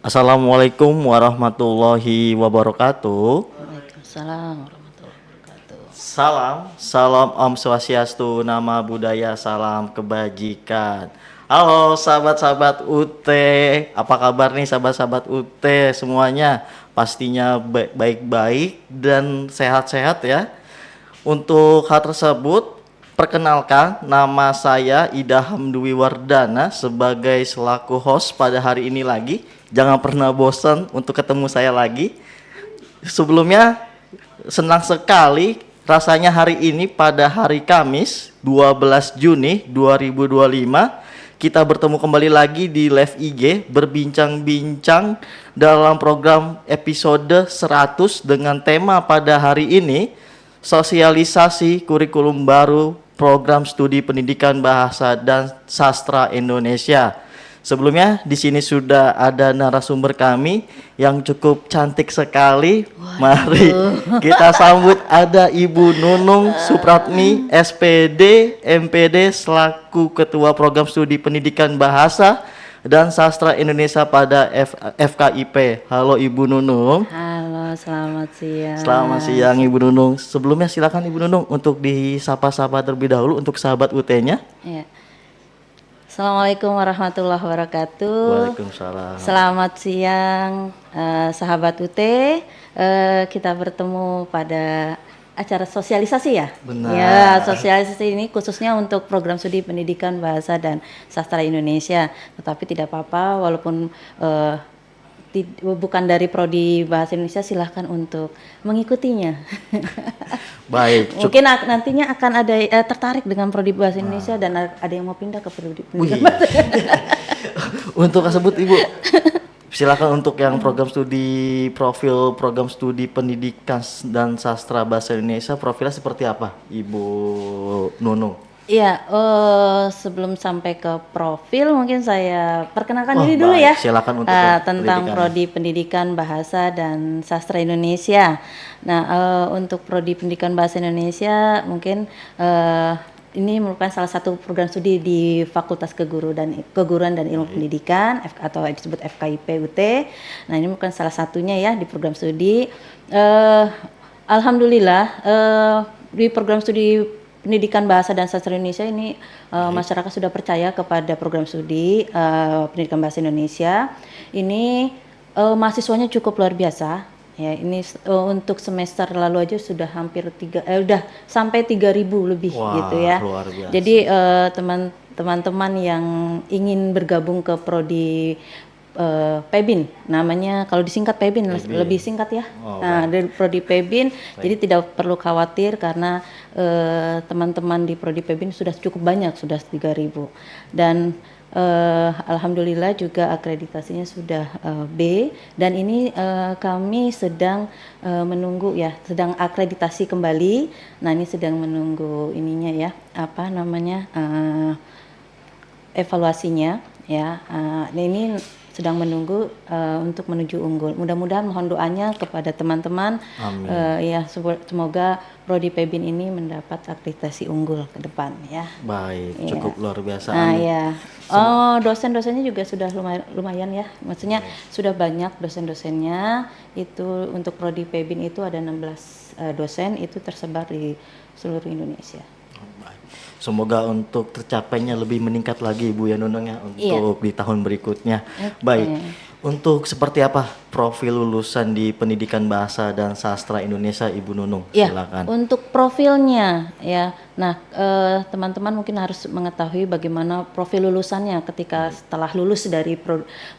Assalamualaikum warahmatullahi wabarakatuh. Waalaikumsalam warahmatullahi wabarakatuh. Salam Om Swastiastu, nama budaya, salam kebajikan. Halo sahabat-sahabat UT, apa kabar nih sahabat-sahabat UT semuanya? Pastinya baik-baik dan sehat-sehat ya. Untuk hal tersebut, perkenalkan nama saya Ida Hamdwi Wardana sebagai selaku host pada hari ini lagi. Jangan pernah bosan untuk ketemu saya lagi. Sebelumnya senang sekali rasanya hari ini pada hari Kamis 12 Juni 2025 kita bertemu kembali lagi di live IG berbincang-bincang dalam program episode 100 dengan tema pada hari ini sosialisasi kurikulum baru program studi pendidikan bahasa dan sastra Indonesia. Sebelumnya di sini sudah ada narasumber kami yang cukup cantik sekali. Waduh. Mari kita sambut ada Ibu Nunung Supratmi SPD MPD selaku Ketua Program Studi Pendidikan Bahasa dan Sastra Indonesia pada FKIP. Halo Ibu Nunung. Halo, selamat siang. Selamat siang Ibu Nunung. Sebelumnya silakan Ibu Nunung untuk disapa-sapa terlebih dahulu untuk sahabat UT-nya. Ya. Assalamualaikum warahmatullahi wabarakatuh. Waalaikumsalam. Selamat siang sahabat UT. Kita bertemu pada acara sosialisasi ya. Benar. Ya, sosialisasi ini khususnya untuk program studi pendidikan bahasa dan sastra Indonesia. Tetapi tidak apa-apa walaupun bukan dari prodi bahasa Indonesia, silahkan untuk mengikutinya. Baik. Mungkin nantinya akan ada tertarik dengan prodi bahasa Indonesia dan ada yang mau pindah ke prodi pendidikan bahasa. Untuk tersebut Ibu, silakan untuk yang program studi profil program studi pendidikan dan sastra bahasa Indonesia profilnya seperti apa Ibu Nunung? Iya, sebelum sampai ke profil mungkin saya perkenalkan diri dulu ya. Silakan untuk tentang prodi pendidikan bahasa dan sastra Indonesia. Nah, untuk prodi pendidikan bahasa Indonesia mungkin ini merupakan salah satu program studi di Fakultas Keguruan dan Ilmu Pendidikan atau disebut FKIP UT. Nah, ini merupakan salah satunya ya di program studi. Alhamdulillah di program studi Pendidikan Bahasa dan Sastra Indonesia ini masyarakat sudah percaya kepada program studi Pendidikan Bahasa Indonesia. Ini mahasiswanya cukup luar biasa. Ya, ini untuk semester lalu aja sudah hampir udah sampai 3.000 lebih. Wah, gitu ya. Luar biasa. Jadi teman-teman yang ingin bergabung ke prodi PEBIN, namanya kalau disingkat PEBIN lebih singkat ya. Dari prodi PEBIN, jadi tidak perlu khawatir karena teman-teman di prodi PEBIN sudah cukup banyak, sudah 3.000 dan alhamdulillah juga akreditasinya sudah B dan ini kami sedang menunggu ya, sedang akreditasi kembali. Nah, ini sedang menunggu ininya ya, apa namanya evaluasinya ya. Nah, ini sedang menunggu untuk menuju unggul. Mudah-mudahan mohon doanya kepada teman-teman. Ya, semoga prodi PEBIN ini mendapat akreditasi unggul ke depan ya. Baik, ya. Cukup luar biasa. Ya. Dosen-dosennya juga sudah lumayan ya. Maksudnya sudah banyak dosen-dosennya. Itu untuk prodi PEBIN itu ada 16 dosen, itu tersebar di seluruh Indonesia. Semoga untuk tercapainya lebih meningkat lagi Ibu ya Nunung ya untuk di tahun berikutnya. Baik, untuk seperti apa profil lulusan di Pendidikan Bahasa dan Sastra Indonesia Ibu Nunung? Silakan. Untuk profilnya ya, nah teman-teman mungkin harus mengetahui bagaimana profil lulusannya ketika setelah lulus dari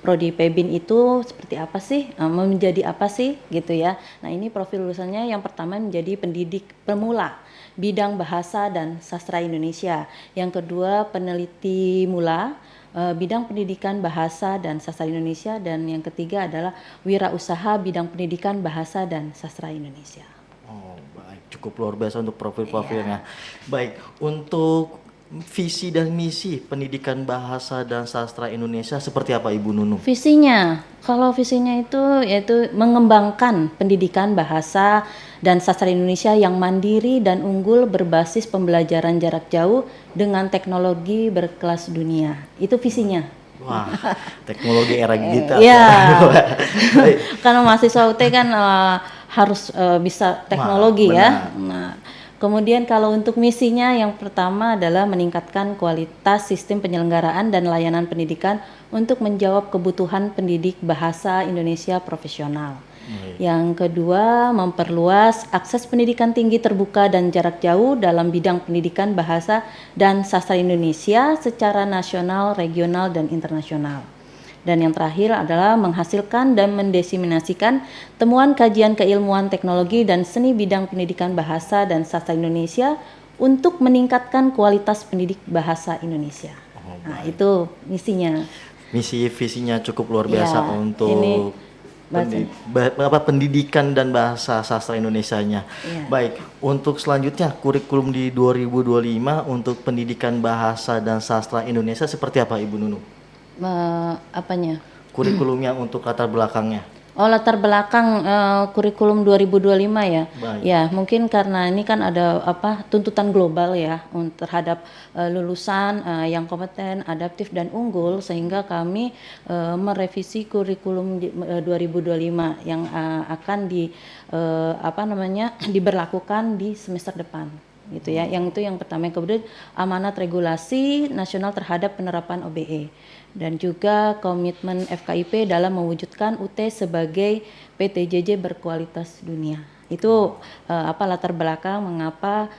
prodi PEBIN itu seperti apa sih, menjadi apa sih gitu ya. Nah, ini profil lulusannya yang pertama menjadi pendidik pemula bidang bahasa dan sastra Indonesia. Yang kedua peneliti mula bidang pendidikan bahasa dan sastra Indonesia, dan yang ketiga adalah wirausaha bidang pendidikan bahasa dan sastra Indonesia. Oh, baik, cukup luar biasa untuk profil-profilnya. Baik, untuk visi dan misi pendidikan bahasa dan sastra Indonesia seperti apa Ibu Nunung? Visinya, kalau visinya itu yaitu mengembangkan pendidikan bahasa dan sastra Indonesia yang mandiri dan unggul berbasis pembelajaran jarak jauh dengan teknologi berkelas dunia. Itu visinya. Wah, teknologi era digital. Iya. Baik. Karena mahasiswa UT kan harus bisa teknologi Wah, ya. benar. Nah, kemudian kalau untuk misinya yang pertama adalah meningkatkan kualitas sistem penyelenggaraan dan layanan pendidikan untuk menjawab kebutuhan pendidik bahasa Indonesia profesional. Yang kedua, memperluas akses pendidikan tinggi terbuka dan jarak jauh dalam bidang pendidikan bahasa dan sastra Indonesia secara nasional, regional, dan internasional. Dan yang terakhir adalah menghasilkan dan mendesiminasikan temuan kajian keilmuan teknologi dan seni bidang pendidikan bahasa dan sastra Indonesia untuk meningkatkan kualitas pendidik bahasa Indonesia. Nah, itu misinya. Misi visinya cukup luar biasa Ya, untuk ini pendidikan dan bahasa sastra Indonesianya. Iya. Baik, untuk selanjutnya kurikulum di 2025 untuk pendidikan bahasa dan sastra Indonesia seperti apa Ibu Nunung? Apanya? Kurikulumnya untuk latar belakangnya. Oh, latar belakang kurikulum 2025 ya. Baik. Ya, mungkin karena ini kan ada tuntutan global ya terhadap lulusan yang kompeten, adaptif dan unggul sehingga kami merevisi kurikulum 2025 yang akan diberlakukan di semester depan gitu ya. Yang itu yang pertama. Kemudian amanat regulasi nasional terhadap penerapan OBE dan juga komitmen FKIP dalam mewujudkan UT sebagai PTJJ berkualitas dunia. Itu latar belakang mengapa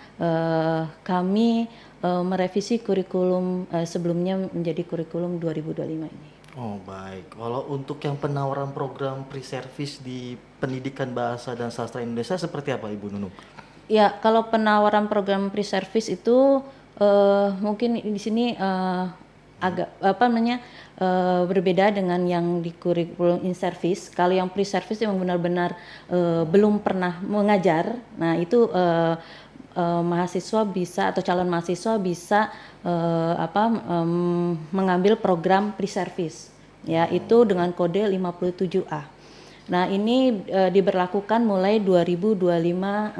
kami merevisi kurikulum sebelumnya menjadi kurikulum 2025 ini. Oh baik, kalau untuk yang penawaran program pre-service di pendidikan bahasa dan sastra Indonesia seperti apa Ibu Nunung? Ya, kalau penawaran program pre-service itu mungkin di sini agak berbeda dengan yang di kurikulum in service. Kalau yang pre-service yang benar-benar belum pernah mengajar, nah itu mahasiswa bisa atau calon mahasiswa bisa mengambil program pre-service, ya itu dengan kode 57A. Nah ini diberlakukan mulai 2025.2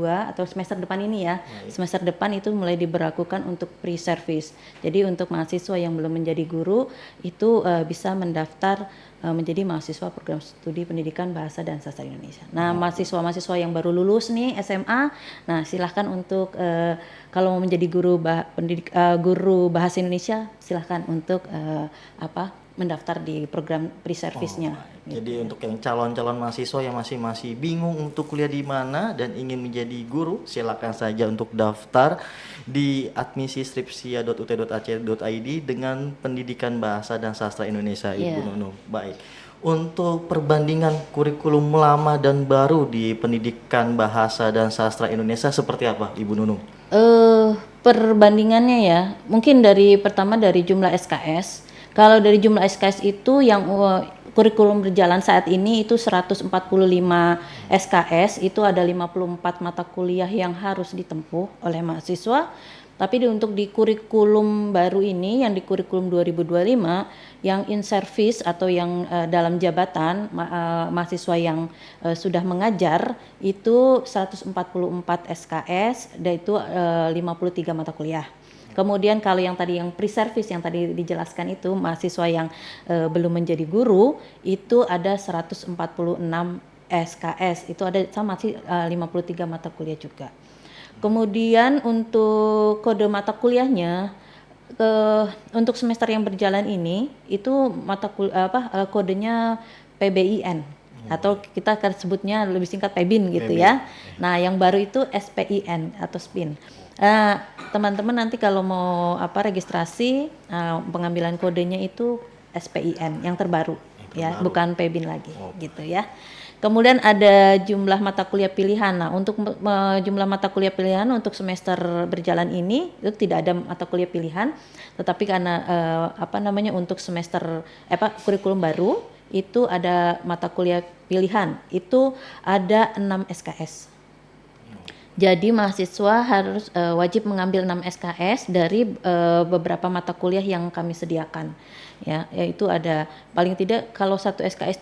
atau semester depan ini ya. Semester depan itu mulai diberlakukan untuk pre-service. Jadi untuk mahasiswa yang belum menjadi guru itu bisa mendaftar menjadi mahasiswa program studi pendidikan bahasa dan sastra Indonesia. Nah mahasiswa-mahasiswa yang baru lulus nih SMA, nah silahkan untuk kalau mau menjadi guru bahasa Indonesia silahkan untuk mendaftar di program pre-service-nya. Jadi untuk yang calon-calon mahasiswa yang masih bingung untuk kuliah di mana dan ingin menjadi guru, silakan saja untuk daftar di admisi.stripsia.ut.ac.id dengan pendidikan bahasa dan sastra Indonesia Ibu Nunung. Baik. Untuk perbandingan kurikulum lama dan baru di pendidikan bahasa dan sastra Indonesia seperti apa Ibu Nunung? Perbandingannya ya, mungkin pertama dari jumlah SKS. Kalau dari jumlah SKS itu yang kurikulum berjalan saat ini itu 145 SKS, itu ada 54 mata kuliah yang harus ditempuh oleh mahasiswa. Tapi untuk di kurikulum baru ini yang di kurikulum 2025 yang in service atau yang dalam jabatan mahasiswa yang sudah mengajar itu 144 SKS dan itu 53 mata kuliah. Kemudian kalau yang tadi yang pre-service yang tadi dijelaskan itu mahasiswa yang belum menjadi guru itu ada 146 SKS, itu ada sama sih 53 mata kuliah juga. Kemudian untuk kode mata kuliahnya untuk semester yang berjalan ini itu kodenya PBIN atau kita akan sebutnya lebih singkat PEBIN gitu ya. Nah, yang baru itu SPIN atau SPIN. Teman-teman nanti kalau mau registrasi pengambilan kodenya itu SPIN yang terbaru ya, bukan PEBIN lagi gitu ya. Kemudian ada jumlah mata kuliah pilihan. Nah, untuk jumlah mata kuliah pilihan untuk semester berjalan ini itu tidak ada mata kuliah pilihan, tetapi karena untuk semester kurikulum baru itu ada mata kuliah pilihan. Itu ada 6 SKS. Jadi mahasiswa harus wajib mengambil 6 SKS dari beberapa mata kuliah yang kami sediakan. Ya, yaitu ada paling tidak kalau satu SKS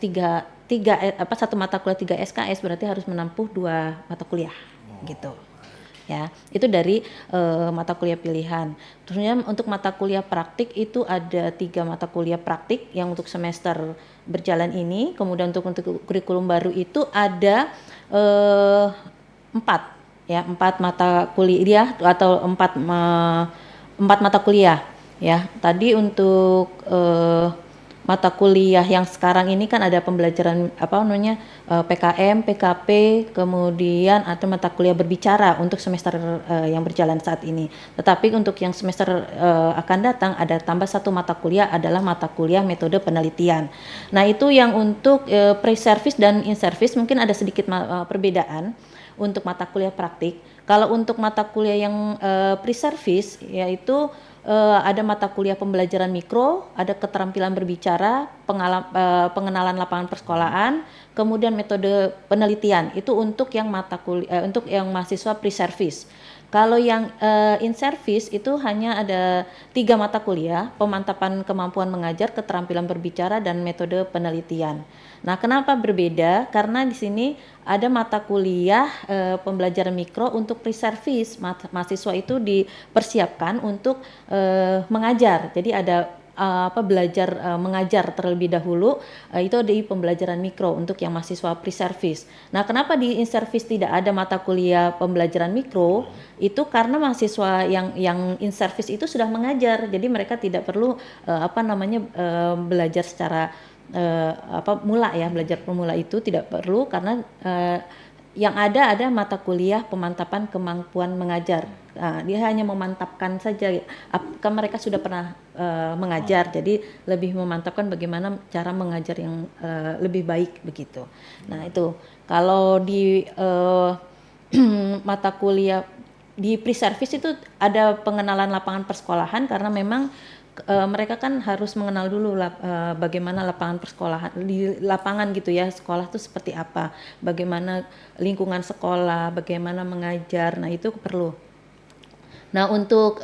satu mata kuliah 3 SKS berarti harus menempuh 2 mata kuliah gitu. ya. Itu dari mata kuliah pilihan. Terusnya untuk mata kuliah praktik itu ada 3 mata kuliah praktik yang untuk semester berjalan ini. Kemudian untuk kurikulum baru itu ada 4 ya, 4 mata kuliah atau 4 mata kuliah ya. Tadi untuk mata kuliah yang sekarang ini kan ada pembelajaran PKM, PKP, kemudian ada mata kuliah berbicara untuk semester yang berjalan saat ini. Tetapi untuk yang semester akan datang ada tambah 1 mata kuliah adalah mata kuliah metode penelitian. Nah, itu yang untuk pre-service dan in-service mungkin ada sedikit perbedaan untuk mata kuliah praktik. Kalau untuk mata kuliah yang pre-service yaitu ada mata kuliah pembelajaran mikro, ada keterampilan berbicara, pengenalan lapangan persekolahan, kemudian metode penelitian. Itu untuk yang mata kuliah untuk yang mahasiswa pre-service. Kalau yang in-service itu hanya ada 3 mata kuliah, pemantapan kemampuan mengajar, keterampilan berbicara, dan metode penelitian. Nah, kenapa berbeda? Karena di sini ada mata kuliah pembelajaran mikro untuk pre-service. Mahasiswa itu dipersiapkan untuk mengajar. Jadi ada belajar mengajar terlebih dahulu, itu di pembelajaran mikro untuk yang mahasiswa pre-service. Nah, kenapa di in-service tidak ada mata kuliah pembelajaran mikro? Itu karena mahasiswa yang in-service itu sudah mengajar, jadi mereka tidak perlu belajar secara belajar pemula itu tidak perlu karena yang ada mata kuliah pemantapan kemampuan mengajar. Nah, dia hanya memantapkan saja apakah mereka sudah pernah mengajar, jadi lebih memantapkan bagaimana cara mengajar yang lebih baik begitu. Nah, itu kalau di mata kuliah di pre-service itu ada pengenalan lapangan persekolahan karena memang mereka kan harus mengenal dulu bagaimana lapangan persekolahan di lapangan gitu ya, sekolah itu seperti apa, bagaimana lingkungan sekolah, bagaimana mengajar. Nah, itu perlu. Nah, untuk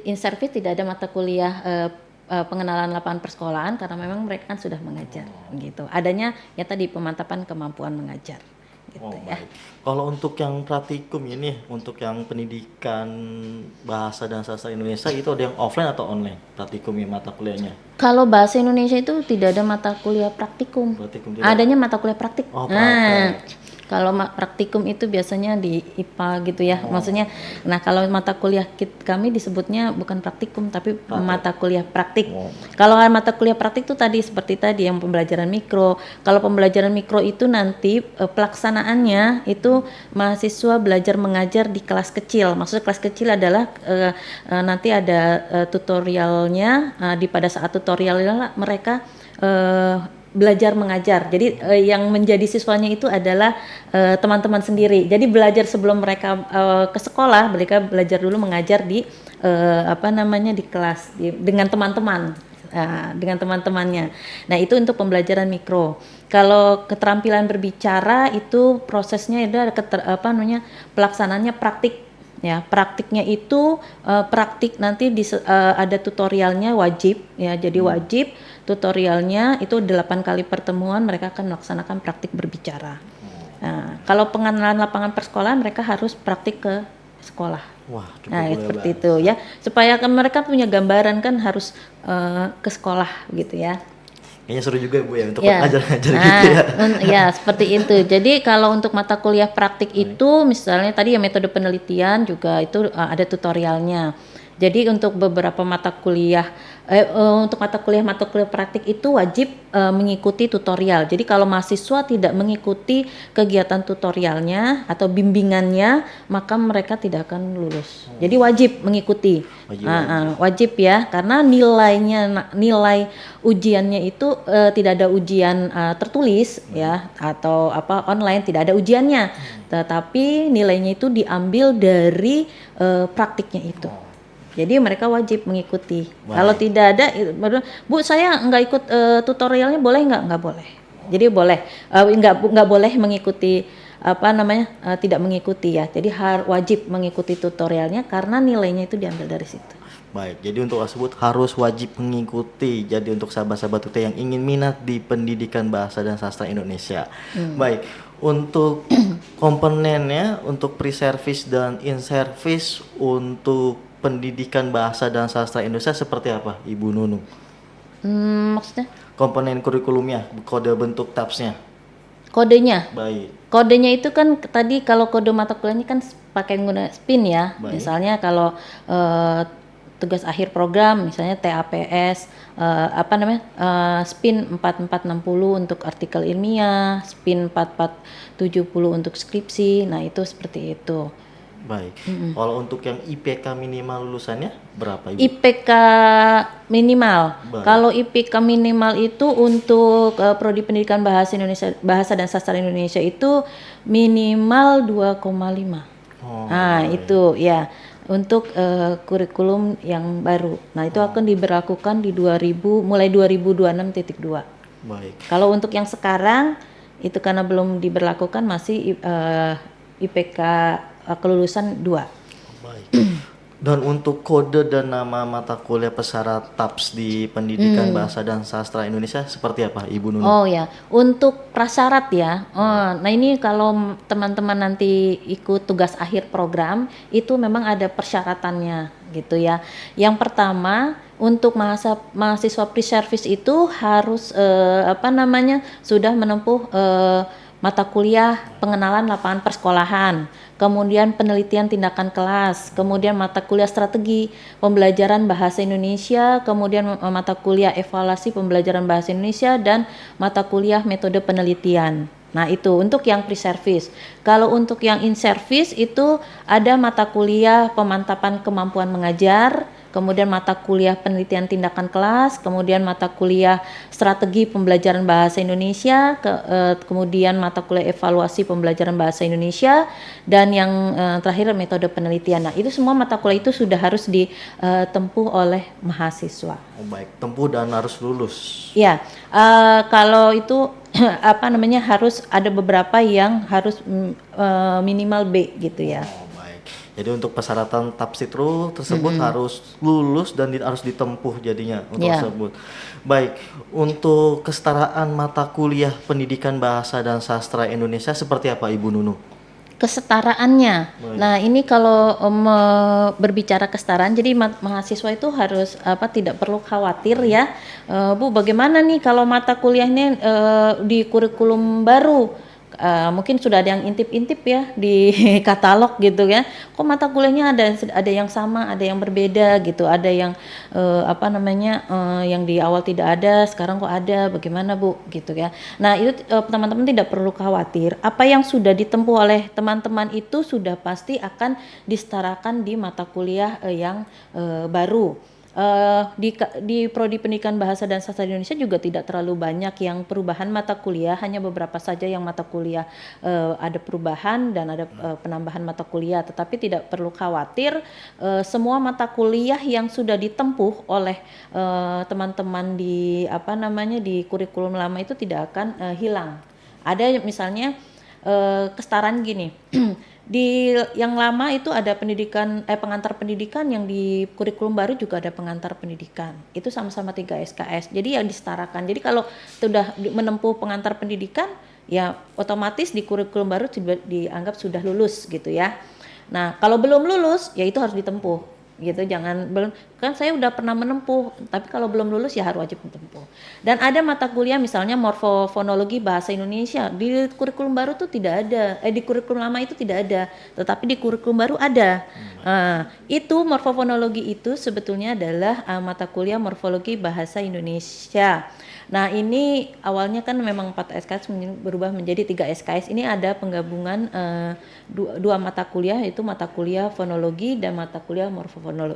in-service tidak ada mata kuliah pengenalan lapangan persekolahan karena memang mereka kan sudah mengajar gitu. Adanya ya tadi pemantapan kemampuan mengajar gitu ya. Baik. Kalau untuk yang praktikum ini, untuk yang pendidikan bahasa dan sastra Indonesia itu ada yang offline atau online praktikumnya mata kuliahnya? Kalau bahasa Indonesia itu tidak ada mata kuliah praktikum. Adanya mata kuliah praktik. Kalau praktikum itu biasanya di IPA gitu ya, maksudnya. Nah, kalau mata kuliah kami disebutnya bukan praktikum tapi mata kuliah praktik. Kalau mata kuliah praktik itu tadi seperti tadi yang pembelajaran mikro. Kalau pembelajaran mikro itu nanti pelaksanaannya itu mahasiswa belajar mengajar di kelas kecil. Maksudnya kelas kecil adalah nanti ada tutorialnya. Pada saat tutorialnya mereka belajar mengajar. Jadi yang menjadi siswanya itu adalah teman-teman sendiri. Jadi belajar sebelum mereka ke sekolah, mereka belajar dulu mengajar di di kelas dengan teman-teman. Dengan teman-temannya. Nah, itu untuk pembelajaran mikro. Kalau keterampilan berbicara itu prosesnya ada pelaksanaannya praktik. Ya, praktiknya itu praktik nanti ada tutorialnya wajib ya. Jadi wajib tutorialnya itu 8 kali pertemuan mereka akan melaksanakan praktik berbicara. Nah, kalau pengenalan lapangan persekolahan mereka harus praktik ke sekolah. Wah, seperti itu ya. Supaya mereka punya gambaran kan harus ke sekolah gitu ya. Kayaknya seru juga Bu ya untuk ngajar-ngajar gitu ya. Ya, seperti itu. Jadi kalau untuk mata kuliah praktik itu misalnya tadi ya metode penelitian juga itu ada tutorialnya. Jadi untuk beberapa mata kuliah untuk mata kuliah praktik itu wajib mengikuti tutorial. Jadi kalau mahasiswa tidak mengikuti kegiatan tutorialnya atau bimbingannya, maka mereka tidak akan lulus. Jadi wajib mengikuti. Wajib ya, karena nilai ujiannya itu tidak ada ujian tertulis ya atau online, tidak ada ujiannya. Tetapi nilainya itu diambil dari praktiknya itu. Jadi mereka wajib mengikuti. Kalau tidak ada, Bu saya nggak ikut tutorialnya boleh nggak? Nggak boleh. Jadi boleh, nggak boleh mengikuti tidak mengikuti ya. Jadi wajib mengikuti tutorialnya karena nilainya itu diambil dari situ. Baik, jadi untuk tersebut harus wajib mengikuti. Jadi untuk sahabat-sahabat UT yang ingin minat di pendidikan bahasa dan sastra Indonesia. Baik, untuk komponennya, untuk pre-service dan in-service untuk pendidikan bahasa dan sastra Indonesia seperti apa, Ibu Nunung? Maksudnya Komponen kurikulumnya, kode bentuk TAPS-nya. kodenya. Baik, Kodenya itu kan tadi kalau kode mata kuliahnya kan pakai menggunakan SPIN ya. Baik. Misalnya kalau tugas akhir program misalnya TAPS SPIN 4460 untuk artikel ilmiah, SPIN 4470 untuk skripsi. Nah, itu seperti itu. baik. Kalau untuk yang IPK minimal lulusannya berapa, Ibu? IPK minimal. Baik. Kalau IPK minimal itu untuk prodi pendidikan bahasa Indonesia, bahasa dan sastra Indonesia itu minimal 2,5. Oh, Nah, itu ya untuk kurikulum yang baru. Nah, itu akan diberlakukan di mulai 2026.2. baik. Kalau untuk yang sekarang itu karena belum diberlakukan masih IPK kelulusan 2. Baik. Dan untuk kode dan nama mata kuliah pesyarat TAPS di pendidikan bahasa dan sastra Indonesia seperti apa, Ibu Nunung? Oh ya, untuk prasyarat ya. Oh, nah ini kalau teman-teman nanti ikut tugas akhir program itu memang ada persyaratannya gitu ya. Yang pertama untuk mahasiswa pre-service itu harus sudah menempuh mata kuliah pengenalan lapangan persekolahan, kemudian penelitian tindakan kelas, kemudian mata kuliah strategi pembelajaran bahasa Indonesia, kemudian mata kuliah evaluasi pembelajaran bahasa Indonesia, dan mata kuliah metode penelitian. Nah, itu untuk yang pre-service. Kalau untuk yang in-service itu ada mata kuliah pemantapan kemampuan mengajar, kemudian mata kuliah penelitian tindakan kelas, kemudian mata kuliah strategi pembelajaran bahasa Indonesia, kemudian mata kuliah evaluasi pembelajaran bahasa Indonesia, dan yang terakhir metode penelitian. Nah, itu semua mata kuliah itu sudah harus ditempuh oleh mahasiswa. Oh, baik, tempuh dan harus lulus. Ya, kalau itu harus ada beberapa yang harus minimal B gitu ya. Oh, baik. Jadi untuk persyaratan TAPS itu tersebut harus lulus dan harus ditempuh jadinya untuk Ya. tersebut. Baik, untuk kesetaraan mata kuliah pendidikan bahasa dan sastra Indonesia seperti apa, Ibu Nunung? Kesetaraannya. Baik. Nah, ini kalau berbicara kesetaraan, jadi mahasiswa itu harus tidak perlu khawatir ya, Bu. Bagaimana nih kalau mata kuliahnya di kurikulum baru? Mungkin sudah ada yang intip-intip ya di katalog gitu ya. Kok mata kuliahnya ada yang sama, ada yang berbeda gitu, ada yang yang di awal tidak ada, sekarang kok ada, bagaimana Bu gitu ya. Nah, itu teman-teman tidak perlu khawatir. Apa yang sudah ditempuh oleh teman-teman itu sudah pasti akan disetarakan di mata kuliah yang baru. Di prodi pendidikan bahasa dan sastra Indonesia juga tidak terlalu banyak yang perubahan mata kuliah, hanya beberapa saja yang mata kuliah ada perubahan dan ada penambahan mata kuliah, tetapi tidak perlu khawatir, semua mata kuliah yang sudah ditempuh oleh teman-teman di kurikulum lama itu tidak akan hilang. Ada misalnya kesetaraan gini. Di yang lama itu ada pengantar pendidikan, yang di kurikulum baru juga ada pengantar pendidikan. Itu sama-sama 3 SKS. Jadi ya disetarakan. Jadi kalau sudah menempuh pengantar pendidikan, ya otomatis di kurikulum baru dianggap sudah lulus gitu ya. Nah, kalau belum lulus ya itu harus ditempuh. Gitu, kan saya udah pernah menempuh, tapi kalau belum lulus ya harus wajib menempuh. Dan ada mata kuliah misalnya morfofonologi bahasa Indonesia, di kurikulum baru tuh tidak ada, di kurikulum lama itu tidak ada, tetapi di kurikulum baru ada. Itu morfofonologi itu sebetulnya adalah mata kuliah morfologi bahasa Indonesia. Nah, ini awalnya kan memang 4 SKS berubah menjadi 3 SKS. Ini ada penggabungan dua mata kuliah, yaitu mata kuliah fonologi dan mata kuliah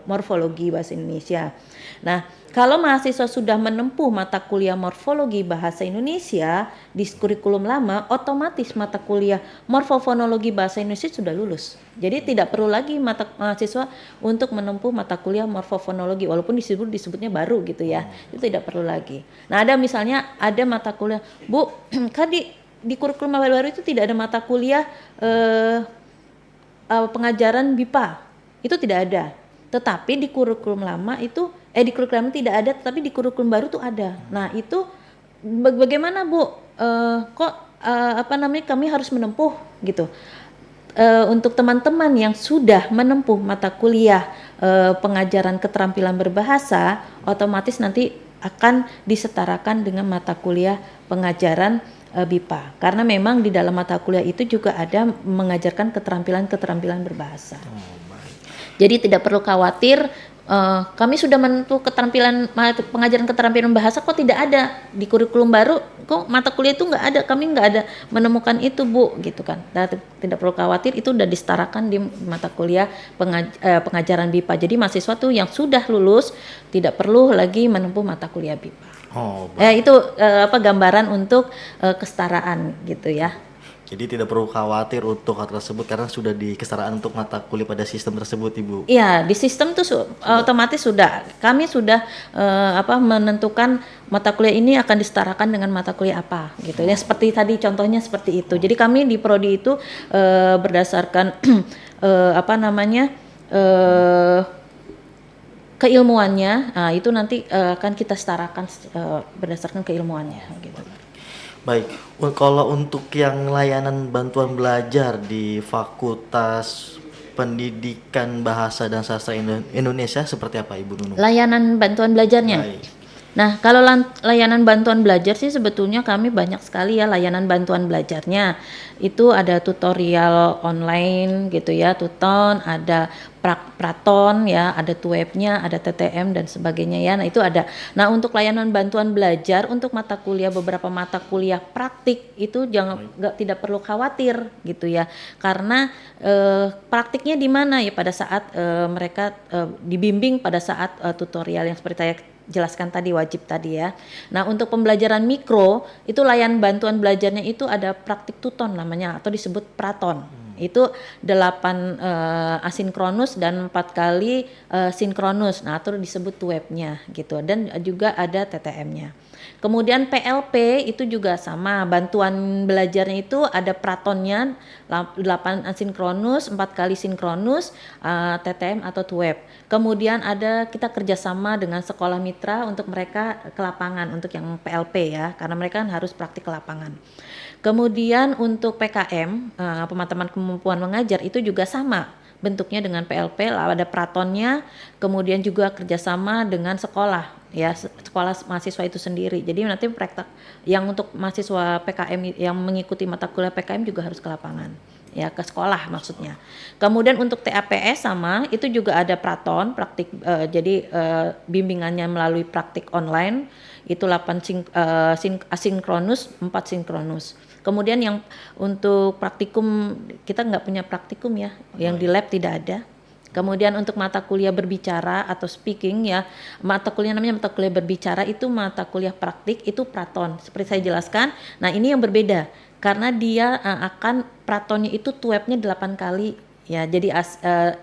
morfologi bahasa Indonesia. Nah, kalau mahasiswa sudah menempuh mata kuliah morfologi bahasa Indonesia di kurikulum lama, otomatis mata kuliah morfofonologi bahasa Indonesia sudah lulus. Jadi tidak perlu lagi mahasiswa untuk menempuh mata kuliah morfofonologi, walaupun disebutnya baru gitu ya. Itu tidak perlu lagi. Nah, misalnya ada mata kuliah, Bu, kan di kurikulum baru itu tidak ada mata kuliah pengajaran BIPA. Itu tidak ada. Tetapi di kurikulum lama itu di kurikulum lama tidak ada, tetapi di kurikulum baru tuh ada. Nah, itu bagaimana Bu? Kok kami harus menempuh gitu. Untuk teman-teman yang sudah menempuh mata kuliah pengajaran keterampilan berbahasa, otomatis nanti akan disetarakan dengan mata kuliah pengajaran BIPA. Karena memang di dalam mata kuliah itu juga ada mengajarkan keterampilan berbahasa. Jadi tidak perlu khawatir, kami sudah menempuh pengajaran keterampilan bahasa kok tidak ada di kurikulum baru, kok mata kuliah itu nggak ada, kami nggak ada menemukan itu Bu, gitu kan. Tidak perlu khawatir, itu sudah disetarakan di mata kuliah pengajaran BIPA. Jadi mahasiswa tuh yang sudah lulus tidak perlu lagi menempuh mata kuliah BIPA. Itu gambaran untuk kesetaraan gitu ya. Jadi tidak perlu khawatir untuk hal tersebut karena sudah di kesetaraan untuk mata kuliah pada sistem tersebut, Ibu. Iya, di sistem tuh otomatis kami sudah menentukan mata kuliah ini akan disetarakan dengan mata kuliah apa gitu. Ya seperti tadi contohnya seperti itu. Jadi kami di prodi itu berdasarkan keilmuannya, itu nanti akan kita setarakan berdasarkan keilmuannya gitu. Baik, kalau untuk yang layanan bantuan belajar di Fakultas Pendidikan Bahasa dan Sastra Indonesia seperti apa Ibu Nunung? Layanan bantuan belajarnya? Baik. Nah, kalau layanan bantuan belajar sih sebetulnya kami banyak sekali ya layanan bantuan belajarnya. Itu ada tutorial online gitu ya, Tuton, ada Praton ya, ada Tuwebnya, ada TTM dan sebagainya ya. Nah, itu ada. Nah, untuk layanan bantuan belajar untuk mata kuliah, beberapa mata kuliah praktik itu tidak perlu khawatir gitu ya. Karena praktiknya di mana ya pada saat mereka dibimbing pada saat tutorial yang seperti saya jelaskan tadi, wajib tadi ya. Nah, untuk pembelajaran mikro itu layanan bantuan belajarnya itu ada praktik tuton namanya atau disebut praton. Itu 8 asinkronus dan 4 kali sinkronus. Nah, atau disebut webnya gitu. Dan juga ada TTM-nya. Kemudian PLP itu juga sama, bantuan belajarnya itu ada pratonnya 8 asinkronus, 4 kali sinkronus, TTM atau TWEB. Kemudian kita kerjasama dengan sekolah mitra untuk mereka ke lapangan untuk yang PLP ya, karena mereka kan harus praktik ke lapangan. Kemudian untuk PKM, pemantauan kemampuan mengajar itu juga sama. Bentuknya dengan PLP, ada pratonnya, kemudian juga kerjasama dengan sekolah, ya sekolah mahasiswa itu sendiri. Jadi nanti praktek yang untuk mahasiswa PKM yang mengikuti mata kuliah PKM juga harus ke lapangan, ya ke sekolah maksudnya. Kemudian untuk TAPS sama, itu juga ada praton, praktik, jadi bimbingannya melalui praktik online, itu 8 asinkronus, 4 sinkronus. Kemudian yang untuk praktikum, kita nggak punya praktikum ya, yang di lab tidak ada. Kemudian untuk mata kuliah berbicara atau speaking ya, mata kuliah namanya mata kuliah berbicara itu mata kuliah praktik, itu praton, seperti saya jelaskan. Nah, ini yang berbeda, karena dia akan pratonnya itu tuwebnya 8 kali. Ya, jadi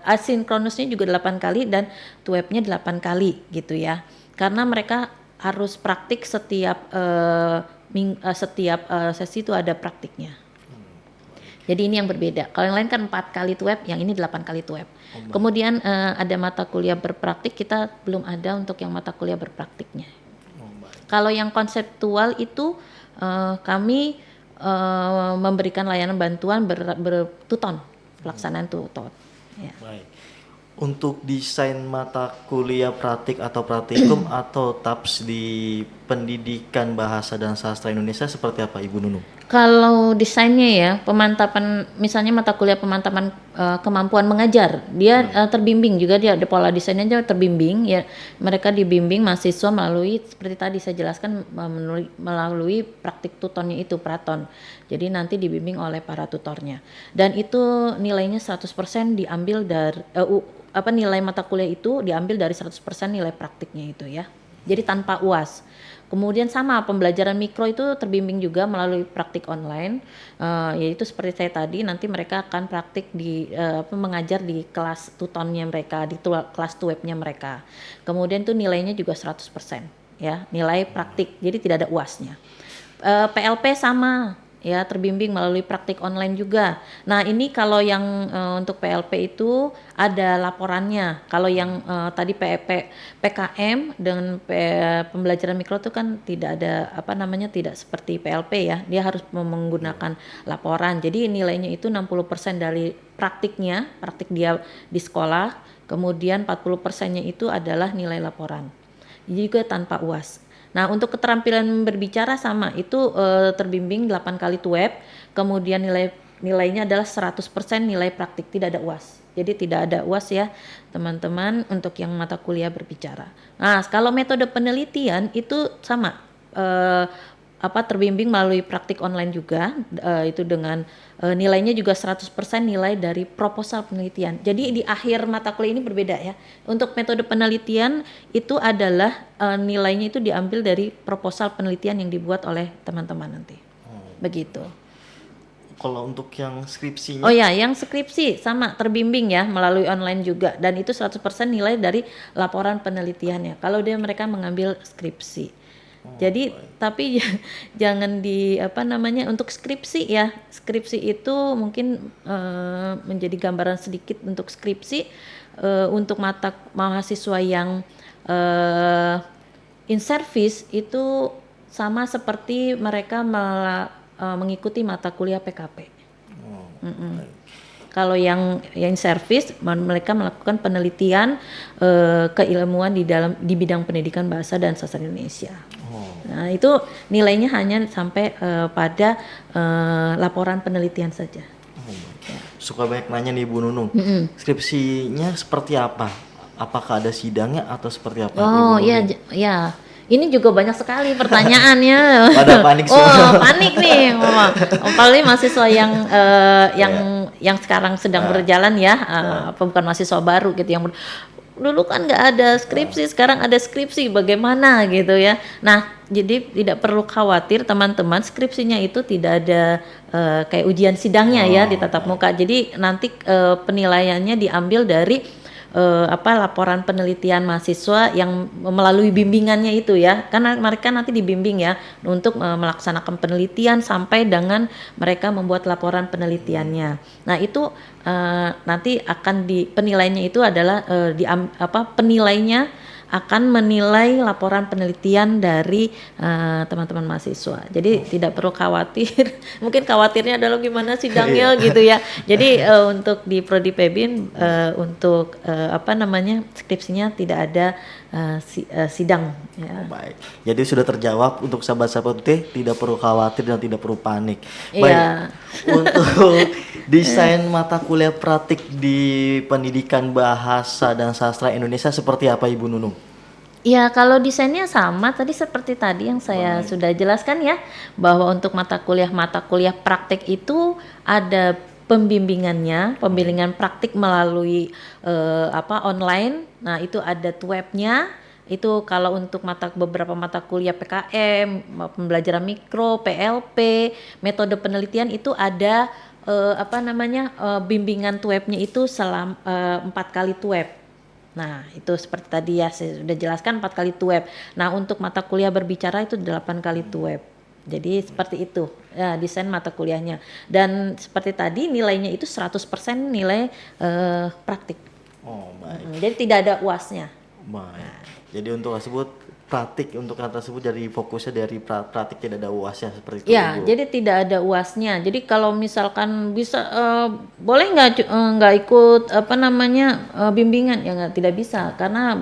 asinkronusnya juga 8 kali dan tuwebnya 8 kali gitu ya. Karena mereka harus praktik setiap sesi itu ada praktiknya. Jadi ini yang berbeda. Kalau yang lain kan 4 kali tuweb, yang ini 8 kali tuweb. Kemudian ada mata kuliah berpraktik, kita belum ada untuk yang mata kuliah berpraktiknya. Kalau yang konseptual itu kami memberikan layanan bantuan bertuton, pelaksanaan tuton. Ya. Baik. Untuk desain mata kuliah praktik atau praktikum atau TAPS di Pendidikan Bahasa dan Sastra Indonesia seperti apa Ibu Nunung? Kalau desainnya ya, pemantapan misalnya mata kuliah pemantapan kemampuan mengajar, dia terbimbing juga, dia ada pola desainnya aja terbimbing ya. Mereka dibimbing mahasiswa melalui seperti tadi saya jelaskan melalui praktik tutornya itu praton. Jadi nanti dibimbing oleh para tutornya. Dan itu nilainya 100% diambil dari nilai mata kuliah itu diambil dari 100% nilai praktiknya itu ya. Jadi tanpa UAS. Kemudian sama pembelajaran mikro itu terbimbing juga melalui praktik online, yaitu seperti saya tadi nanti mereka akan praktik mengajar di kelas tutonnya mereka, di kelas tuwebnya mereka. Kemudian tuh nilainya juga 100% ya, nilai praktik, jadi tidak ada UASnya. PLP sama, ya, terbimbing melalui praktik online juga. Nah, ini kalau yang untuk PLP itu ada laporannya. Kalau yang tadi PKM dengan pembelajaran mikro itu kan tidak ada tidak seperti PLP ya. Dia harus menggunakan laporan. Jadi nilainya itu 60% dari praktik dia di sekolah, kemudian 40%-nya itu adalah nilai laporan. Juga tanpa UAS. Nah, untuk keterampilan berbicara sama, itu terbimbing 8 kali TUEP, kemudian nilainya adalah 100% nilai praktik, tidak ada UAS. Jadi tidak ada UAS ya, teman-teman, untuk yang mata kuliah berbicara. Nah, kalau metode penelitian itu sama, terbimbing melalui praktik online juga, itu dengan nilainya juga 100% nilai dari proposal penelitian. Jadi di akhir mata kuliah ini berbeda ya. Untuk metode penelitian itu adalah nilainya itu diambil dari proposal penelitian yang dibuat oleh teman-teman nanti. Begitu. Kalau untuk yang skripsinya? Oh ya, yang skripsi sama terbimbing ya melalui online juga, dan itu 100% nilai dari laporan penelitiannya. Kalau mereka mengambil skripsi. Jadi tapi jangan untuk skripsi ya. Skripsi itu mungkin menjadi gambaran sedikit untuk skripsi untuk mahasiswa yang in service itu sama seperti mereka mengikuti mata kuliah PKP. Kalau yang service mereka melakukan penelitian keilmuan di bidang pendidikan bahasa dan sastra Indonesia. Nah, itu nilainya hanya sampai pada laporan penelitian saja. Suka banyak nanya nih Bu Nunung. Skripsinya seperti apa? Apakah ada sidangnya atau seperti apa? Oh iya, ya. Ini juga banyak sekali pertanyaannya. Pada panik semua. Panik nih, apalagi mahasiswa yang sekarang sedang berjalan ya, bukan mahasiswa baru gitu yang dulu kan nggak ada skripsi, sekarang ada skripsi, bagaimana gitu ya. Nah, jadi tidak perlu khawatir teman-teman, skripsinya itu tidak ada kayak ujian sidangnya ya di tatap muka. Jadi nanti penilaiannya diambil dari laporan penelitian mahasiswa yang melalui bimbingannya itu ya, karena mereka nanti dibimbing ya untuk melaksanakan penelitian sampai dengan mereka membuat laporan penelitiannya. Nah, itu nanti akan penilaiannya itu adalah penilainya akan menilai laporan penelitian dari teman-teman mahasiswa. Jadi tidak perlu khawatir. Mungkin khawatirnya adalah gimana sidangnya gitu ya. Jadi untuk di Prodi Pebin untuk skripsinya tidak ada sidang. Ya. Baik. Jadi sudah terjawab untuk sahabat-sahabat tidak perlu khawatir dan tidak perlu panik. Baik. Ya. Untuk desain mata kuliah praktik di pendidikan bahasa dan sastra Indonesia seperti apa Ibu Nunung? Ya, kalau desainnya sama seperti tadi yang saya sudah jelaskan ya, bahwa untuk mata kuliah praktik itu ada pembimbingan praktik melalui online. Nah, itu ada webnya. Itu kalau untuk beberapa mata kuliah PKM, pembelajaran mikro, PLP, metode penelitian itu ada bimbingan webnya itu selama 4 kali web. Nah, itu seperti tadi ya saya sudah jelaskan 4 kali web. Nah, untuk mata kuliah berbicara itu 8 kali web. Jadi seperti itu ya desain mata kuliahnya. Dan seperti tadi nilainya itu 100% nilai praktik. Oh, baik. Jadi tidak ada UAS-nya. Baik. Nah. Jadi untuk tersebut praktik untuk hal tersebut dari fokusnya dari praktik tidak ada UAS-nya seperti itu. Ya, jadi tidak ada UAS-nya. Jadi kalau misalkan bisa boleh nggak ikut bimbingan ya tidak bisa karena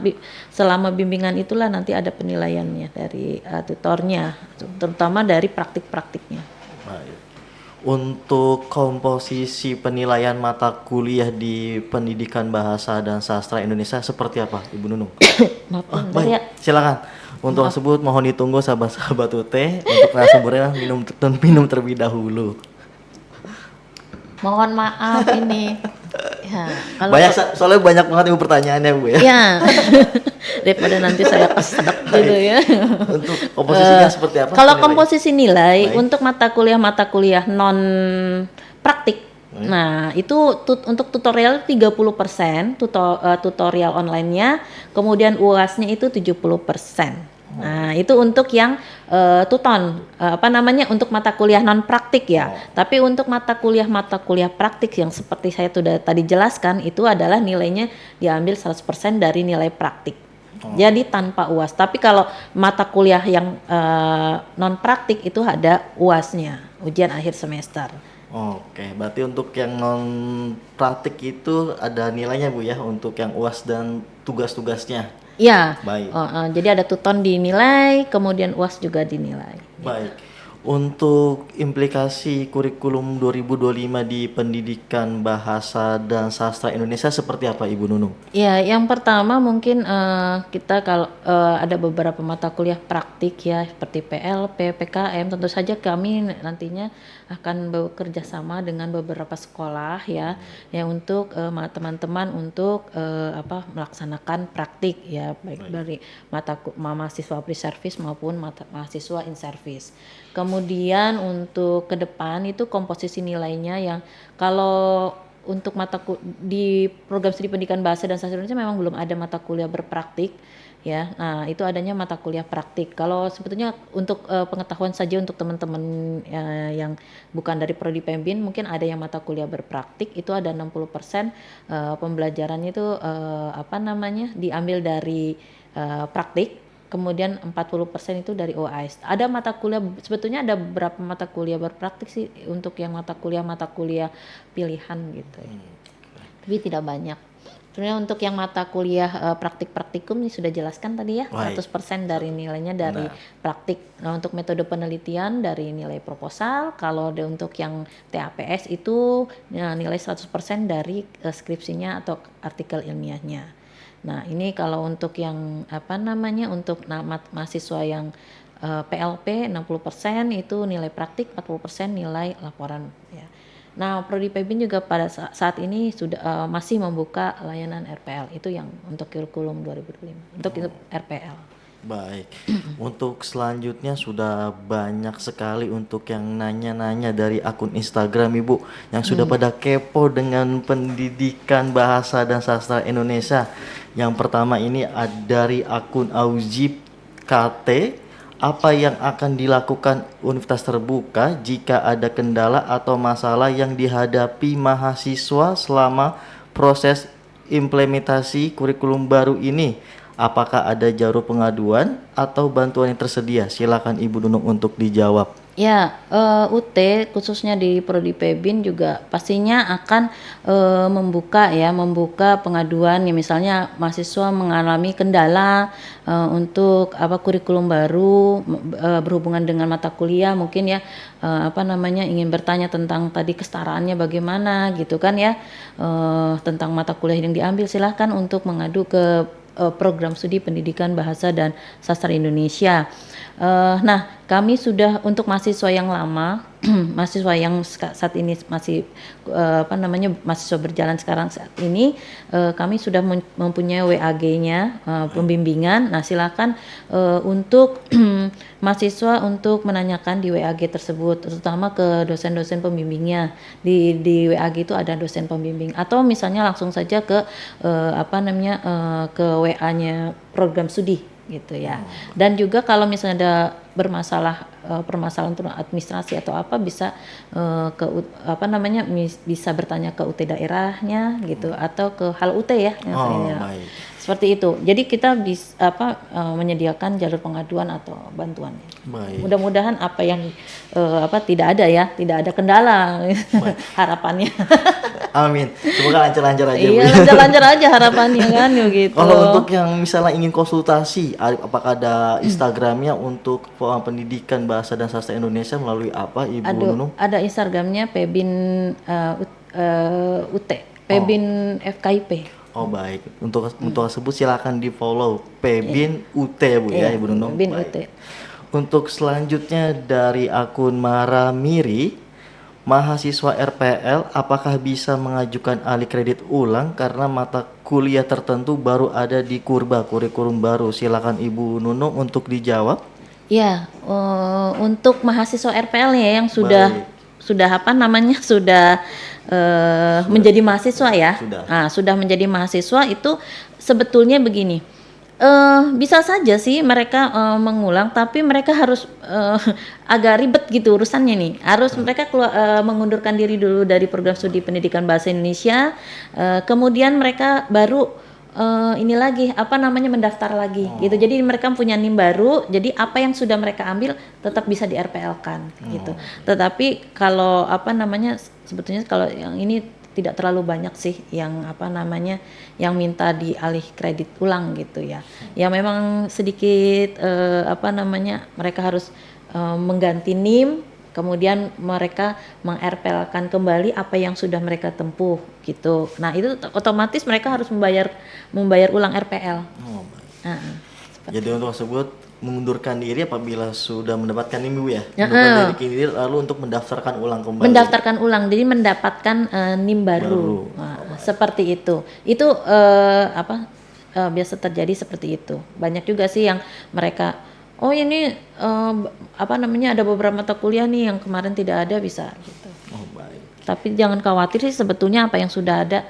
selama bimbingan itulah nanti ada penilaiannya dari tutornya, terutama dari praktik-praktiknya. Baik. Untuk komposisi penilaian mata kuliah di pendidikan bahasa dan sastra Indonesia seperti apa, Ibu Nunung? Baik, silakan. Untuk tersebut mohon ditunggu sahabat-sahabat UT untuk narasumbernya minum terlebih dahulu. Mohon maaf ini. Ya, soalnya banyak banget ibu pertanyaannya Bu ya. Ya. Daripada nanti saya kesedek dulu ya. Untuk komposisinya seperti apa? Kalau komposisi nilai untuk mata kuliah non praktik. Nah, itu untuk tutorial 30%, tutorial online-nya, kemudian UAS-nya itu 70%. Nah, itu untuk yang tuton untuk mata kuliah non praktik ya. Tapi untuk mata kuliah praktik yang seperti saya sudah tadi jelaskan itu adalah nilainya diambil 100% dari nilai praktik. Jadi tanpa UAS. Tapi kalau mata kuliah yang non praktik itu ada UASnya, ujian akhir semester. Oke, berarti untuk yang non praktik itu ada nilainya Bu ya untuk yang UAS dan tugas-tugasnya. Iya. Baik. Jadi ada tuton dinilai, kemudian UAS juga dinilai. Baik. Untuk implikasi kurikulum 2025 di pendidikan bahasa dan sastra Indonesia seperti apa Ibu Nunung? Ya, yang pertama mungkin kita kalau ada beberapa mata kuliah praktik ya seperti PLP, PKM, tentu saja kami nantinya akan bekerja sama dengan beberapa sekolah ya untuk teman-teman untuk melaksanakan praktik ya baik dari mahasiswa pre-service maupun mahasiswa in-service. Kemudian untuk ke depan itu komposisi nilainya yang kalau untuk di program studi pendidikan bahasa dan sastra Indonesia memang belum ada mata kuliah berpraktik ya. Nah, itu adanya mata kuliah praktik. Kalau sebetulnya untuk pengetahuan saja untuk teman-teman yang bukan dari prodi Pembin mungkin ada yang mata kuliah berpraktik itu ada 60% pembelajarannya itu diambil dari praktik. Kemudian 40% itu dari OAS. Ada mata kuliah, sebetulnya ada beberapa mata kuliah berpraktik sih untuk yang mata kuliah pilihan gitu. Tapi tidak banyak. Sebenarnya untuk yang mata kuliah praktik-praktikum ini sudah jelaskan tadi ya, 100% dari nilainya dari praktik. Nah, untuk metode penelitian dari nilai proposal, kalau untuk yang TAPS itu nilai 100% dari skripsinya atau artikel ilmiahnya. Nah, ini kalau untuk yang untuk mahasiswa yang PLP 60% itu nilai praktik, 40% nilai laporan ya. Nah, Prodi Pebin juga pada saat ini sudah masih membuka layanan RPL itu yang untuk kurikulum 2025 untuk itu RPL. Baik, untuk selanjutnya sudah banyak sekali untuk yang nanya-nanya dari akun Instagram Ibu yang sudah pada kepo dengan pendidikan bahasa dan sastra Indonesia. Yang pertama ini dari akun Aujib KT, apa yang akan dilakukan Universitas Terbuka jika ada kendala atau masalah yang dihadapi mahasiswa selama proses implementasi kurikulum baru ini? Apakah ada jalur pengaduan atau bantuan yang tersedia? Silakan Ibu Nunung untuk dijawab. Ya, UT khususnya di Prodi Pebin juga pastinya akan membuka pengaduan ya, misalnya mahasiswa mengalami kendala untuk kurikulum baru berhubungan dengan mata kuliah mungkin ya ingin bertanya tentang tadi kesetaraannya bagaimana gitu kan ya, tentang mata kuliah yang diambil silahkan untuk mengadu ke program studi pendidikan bahasa dan sastra Indonesia. Nah, kami sudah untuk mahasiswa yang lama, mahasiswa yang saat ini masih mahasiswa berjalan sekarang saat ini, kami sudah mempunyai WAG-nya pembimbingan. Nah, silakan untuk mahasiswa untuk menanyakan di WAG tersebut, terutama ke dosen-dosen pembimbingnya. Di WAG itu ada dosen pembimbing atau misalnya langsung saja ke ke WA-nya program studi gitu ya. Dan juga kalau misalnya ada permasalahan tentang administrasi atau apa bisa bisa bertanya ke UT daerahnya gitu atau ke Hal UT ya. Baik. Seperti itu. Jadi kita bisa menyediakan jalur pengaduan atau bantuan. Baik. Mudah-mudahan apa yang tidak ada kendala harapannya. Amin. Semoga lancar-lancar aja. Iya, lancar-lancar aja harapannya kan gitu. Kalau untuk yang misalnya ingin konsultasi, apakah ada Instagramnya untuk pendidikan bahasa dan sastra Indonesia melalui apa Ibu Nunung? Ada Instagramnya Pebin UT, Pebin FKIP. Oh baik, untuk tersebut silakan di follow Pebin UT ya Bu ya Ibu Nunung. Pebin UT. Untuk selanjutnya dari akun Maramiri, mahasiswa RPL apakah bisa mengajukan alih kredit ulang karena mata kuliah tertentu baru ada di kurikulum baru? Silakan Ibu Nunung untuk dijawab. Ya, untuk mahasiswa RPL ya yang sudah menjadi mahasiswa ya. Sudah. Nah, sudah menjadi mahasiswa itu sebetulnya begini. Bisa saja sih mereka mengulang, tapi mereka harus agak ribet gitu urusannya nih. Harus mereka mengundurkan diri dulu dari program studi pendidikan bahasa Indonesia, kemudian mereka baru ini lagi mendaftar lagi gitu. Jadi mereka punya NIM baru, jadi apa yang sudah mereka ambil tetap bisa di RPL-kan gitu. Tetapi kalau sebetulnya kalau yang ini tidak terlalu banyak sih yang yang minta dialih kredit ulang gitu ya. Ya memang sedikit mereka harus mengganti NIM, kemudian mereka meng-RPL-kan kembali apa yang sudah mereka tempuh gitu. Nah, itu otomatis mereka harus membayar ulang RPL. Oh, baik. Jadi untuk tersebut mengundurkan diri apabila sudah mendapatkan NIM, Bu ya. Mengundurkan diri lalu untuk mendaftarkan ulang kembali. Mendaftarkan ulang, jadi mendapatkan NIM baru. Nah, seperti itu. Itu biasa terjadi seperti itu. Banyak juga sih yang mereka ini ada beberapa mata kuliah nih yang kemarin tidak ada, bisa gitu. Oh, baik. Tapi jangan khawatir sih, sebetulnya apa yang sudah ada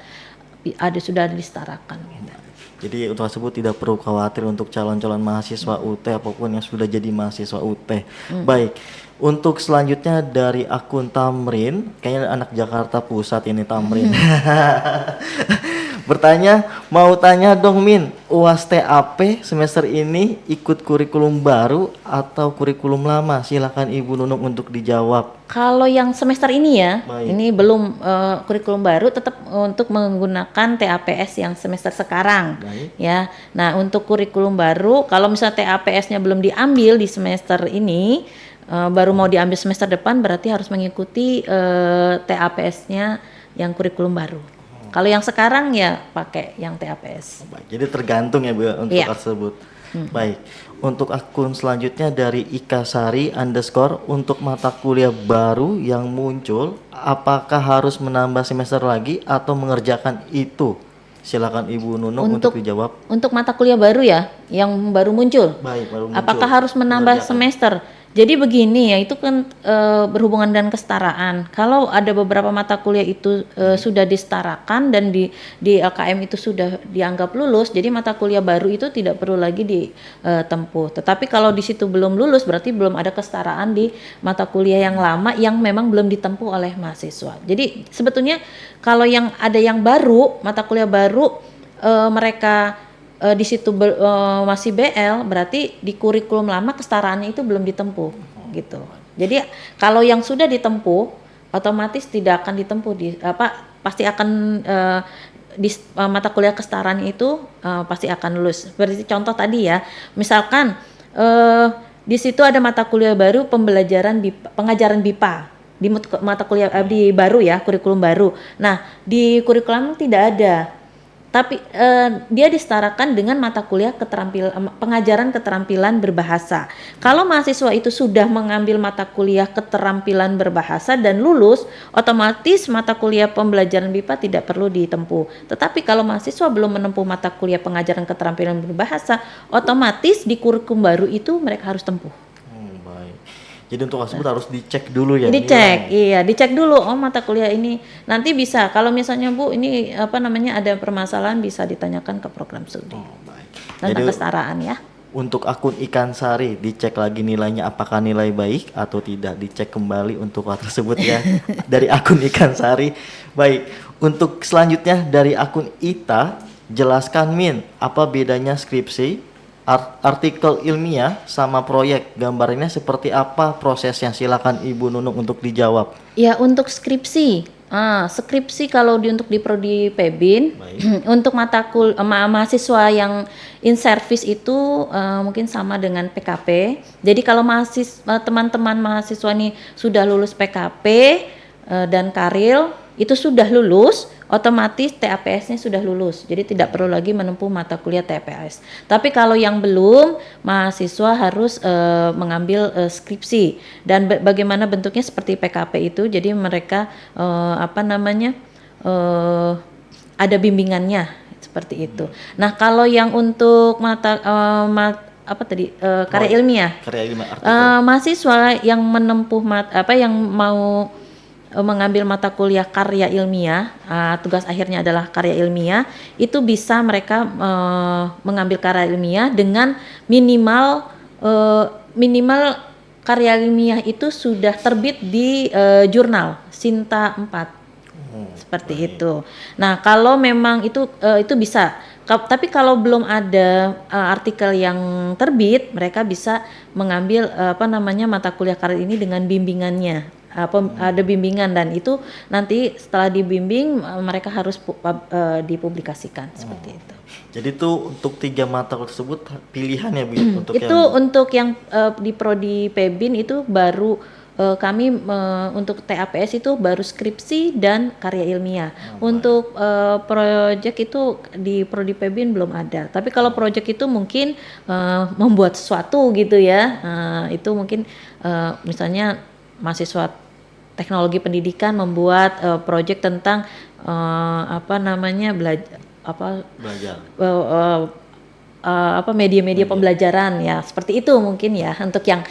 sudah disetarakan gitu. Jadi untuk tersebut tidak perlu khawatir untuk calon-calon mahasiswa UT apapun yang sudah jadi mahasiswa UT. Baik, untuk selanjutnya dari akun Tamrin, kayaknya anak Jakarta Pusat ini Tamrin. Bertanya, mau tanya dong Min, UAS TAP semester ini ikut kurikulum baru atau kurikulum lama? Silakan Ibu Nunung untuk dijawab. Kalau yang semester ini ya, Baik. ini belum kurikulum baru, tetap untuk menggunakan TAPS yang semester sekarang. Baik. Ya. Nah, untuk kurikulum baru, kalau misalnya TAPS-nya belum diambil di semester ini, baru mau diambil semester depan, berarti harus mengikuti TAPS-nya yang kurikulum baru. Kalau yang sekarang ya pakai yang TAPS. Baik, jadi tergantung ya Bu untuk tersebut. Baik, untuk akun selanjutnya dari Ika Sari _ untuk mata kuliah baru yang muncul, apakah harus menambah semester lagi atau mengerjakan itu? Silakan Ibu Nunung untuk dijawab. Untuk mata kuliah baru ya, yang baru muncul. Baik, baru muncul. Apakah harus menambah semester? Jadi begini ya, itu kan berhubungan dengan kesetaraan. Kalau ada beberapa mata kuliah itu sudah disetarakan dan di LKM itu sudah dianggap lulus, jadi mata kuliah baru itu tidak perlu lagi ditempuh. Tetapi kalau di situ belum lulus, berarti belum ada kesetaraan di mata kuliah yang lama yang memang belum ditempuh oleh mahasiswa. Jadi sebetulnya kalau yang ada yang baru, mata kuliah baru, mereka di situ masih BL, berarti di kurikulum lama kesetaraannya itu belum ditempuh gitu. Jadi kalau yang sudah ditempuh otomatis tidak akan ditempuh pasti akan di mata kuliah kesetaraan itu pasti akan lulus. Seperti contoh tadi ya, misalkan di situ ada mata kuliah baru pengajaran BIPA di mata kuliah di baru ya, kurikulum baru. Nah, di kurikulum tidak ada. Tapi dia disetarakan dengan mata kuliah pengajaran keterampilan berbahasa. Kalau mahasiswa itu sudah mengambil mata kuliah keterampilan berbahasa dan lulus, otomatis mata kuliah pembelajaran BIPA tidak perlu ditempuh. Tetapi kalau mahasiswa belum menempuh mata kuliah pengajaran keterampilan berbahasa, otomatis di kurikulum baru itu mereka harus tempuh. Jadi untuk tersebut harus dicek dulu ya? Dicek dulu. Oh, mata kuliah ini nanti bisa. Kalau misalnya Bu, ini ada permasalahan, bisa ditanyakan ke program studi. Baik. Tentang kesetaraan ya. Untuk akun Ikan Sari, dicek lagi nilainya apakah nilai baik atau tidak. Dicek kembali untuk hal tersebut ya. Dari akun Ikan Sari. Baik, untuk selanjutnya dari akun Ita, jelaskan Min, apa bedanya skripsi, artikel ilmiah sama proyek, gambarnya seperti apa prosesnya? Silakan Ibu Nunung untuk dijawab. Ya, untuk skripsi, skripsi kalau untuk di prodi Pebin, untuk mahasiswa yang in service itu mungkin sama dengan PKP. Jadi kalau teman-teman mahasiswa ini sudah lulus PKP dan Karil itu sudah lulus, otomatis TAPS-nya sudah lulus. Jadi tidak perlu lagi menempuh mata kuliah TAPS. Tapi kalau yang belum, mahasiswa harus mengambil skripsi. Dan bagaimana bentuknya seperti PKP itu. Jadi mereka ada bimbingannya seperti itu. Nah, kalau yang untuk karya ilmiah, mahasiswa yang menempuh yang mau mengambil mata kuliah karya ilmiah, tugas akhirnya adalah karya ilmiah, itu bisa mereka mengambil karya ilmiah dengan minimal karya ilmiah itu sudah terbit di jurnal Sinta 4. Seperti itu. Nah, kalau memang itu bisa. Tapi kalau belum ada artikel yang terbit, mereka bisa mengambil mata kuliah karya ini dengan bimbingannya. Ada bimbingan, dan itu nanti setelah dibimbing mereka harus dipublikasikan seperti itu. Jadi tuh untuk 3 mata kuliah tersebut pilihannya Bu untuk Itu yang untuk yang di prodi PEBIN itu baru kami untuk TAPS itu baru skripsi dan karya ilmiah. Untuk proyek itu di prodi PEBIN belum ada. Tapi kalau proyek itu mungkin membuat sesuatu gitu ya. Itu mungkin misalnya mahasiswa teknologi pendidikan membuat proyek tentang belajar. Media-media pembelajaran ya, seperti itu mungkin ya untuk yang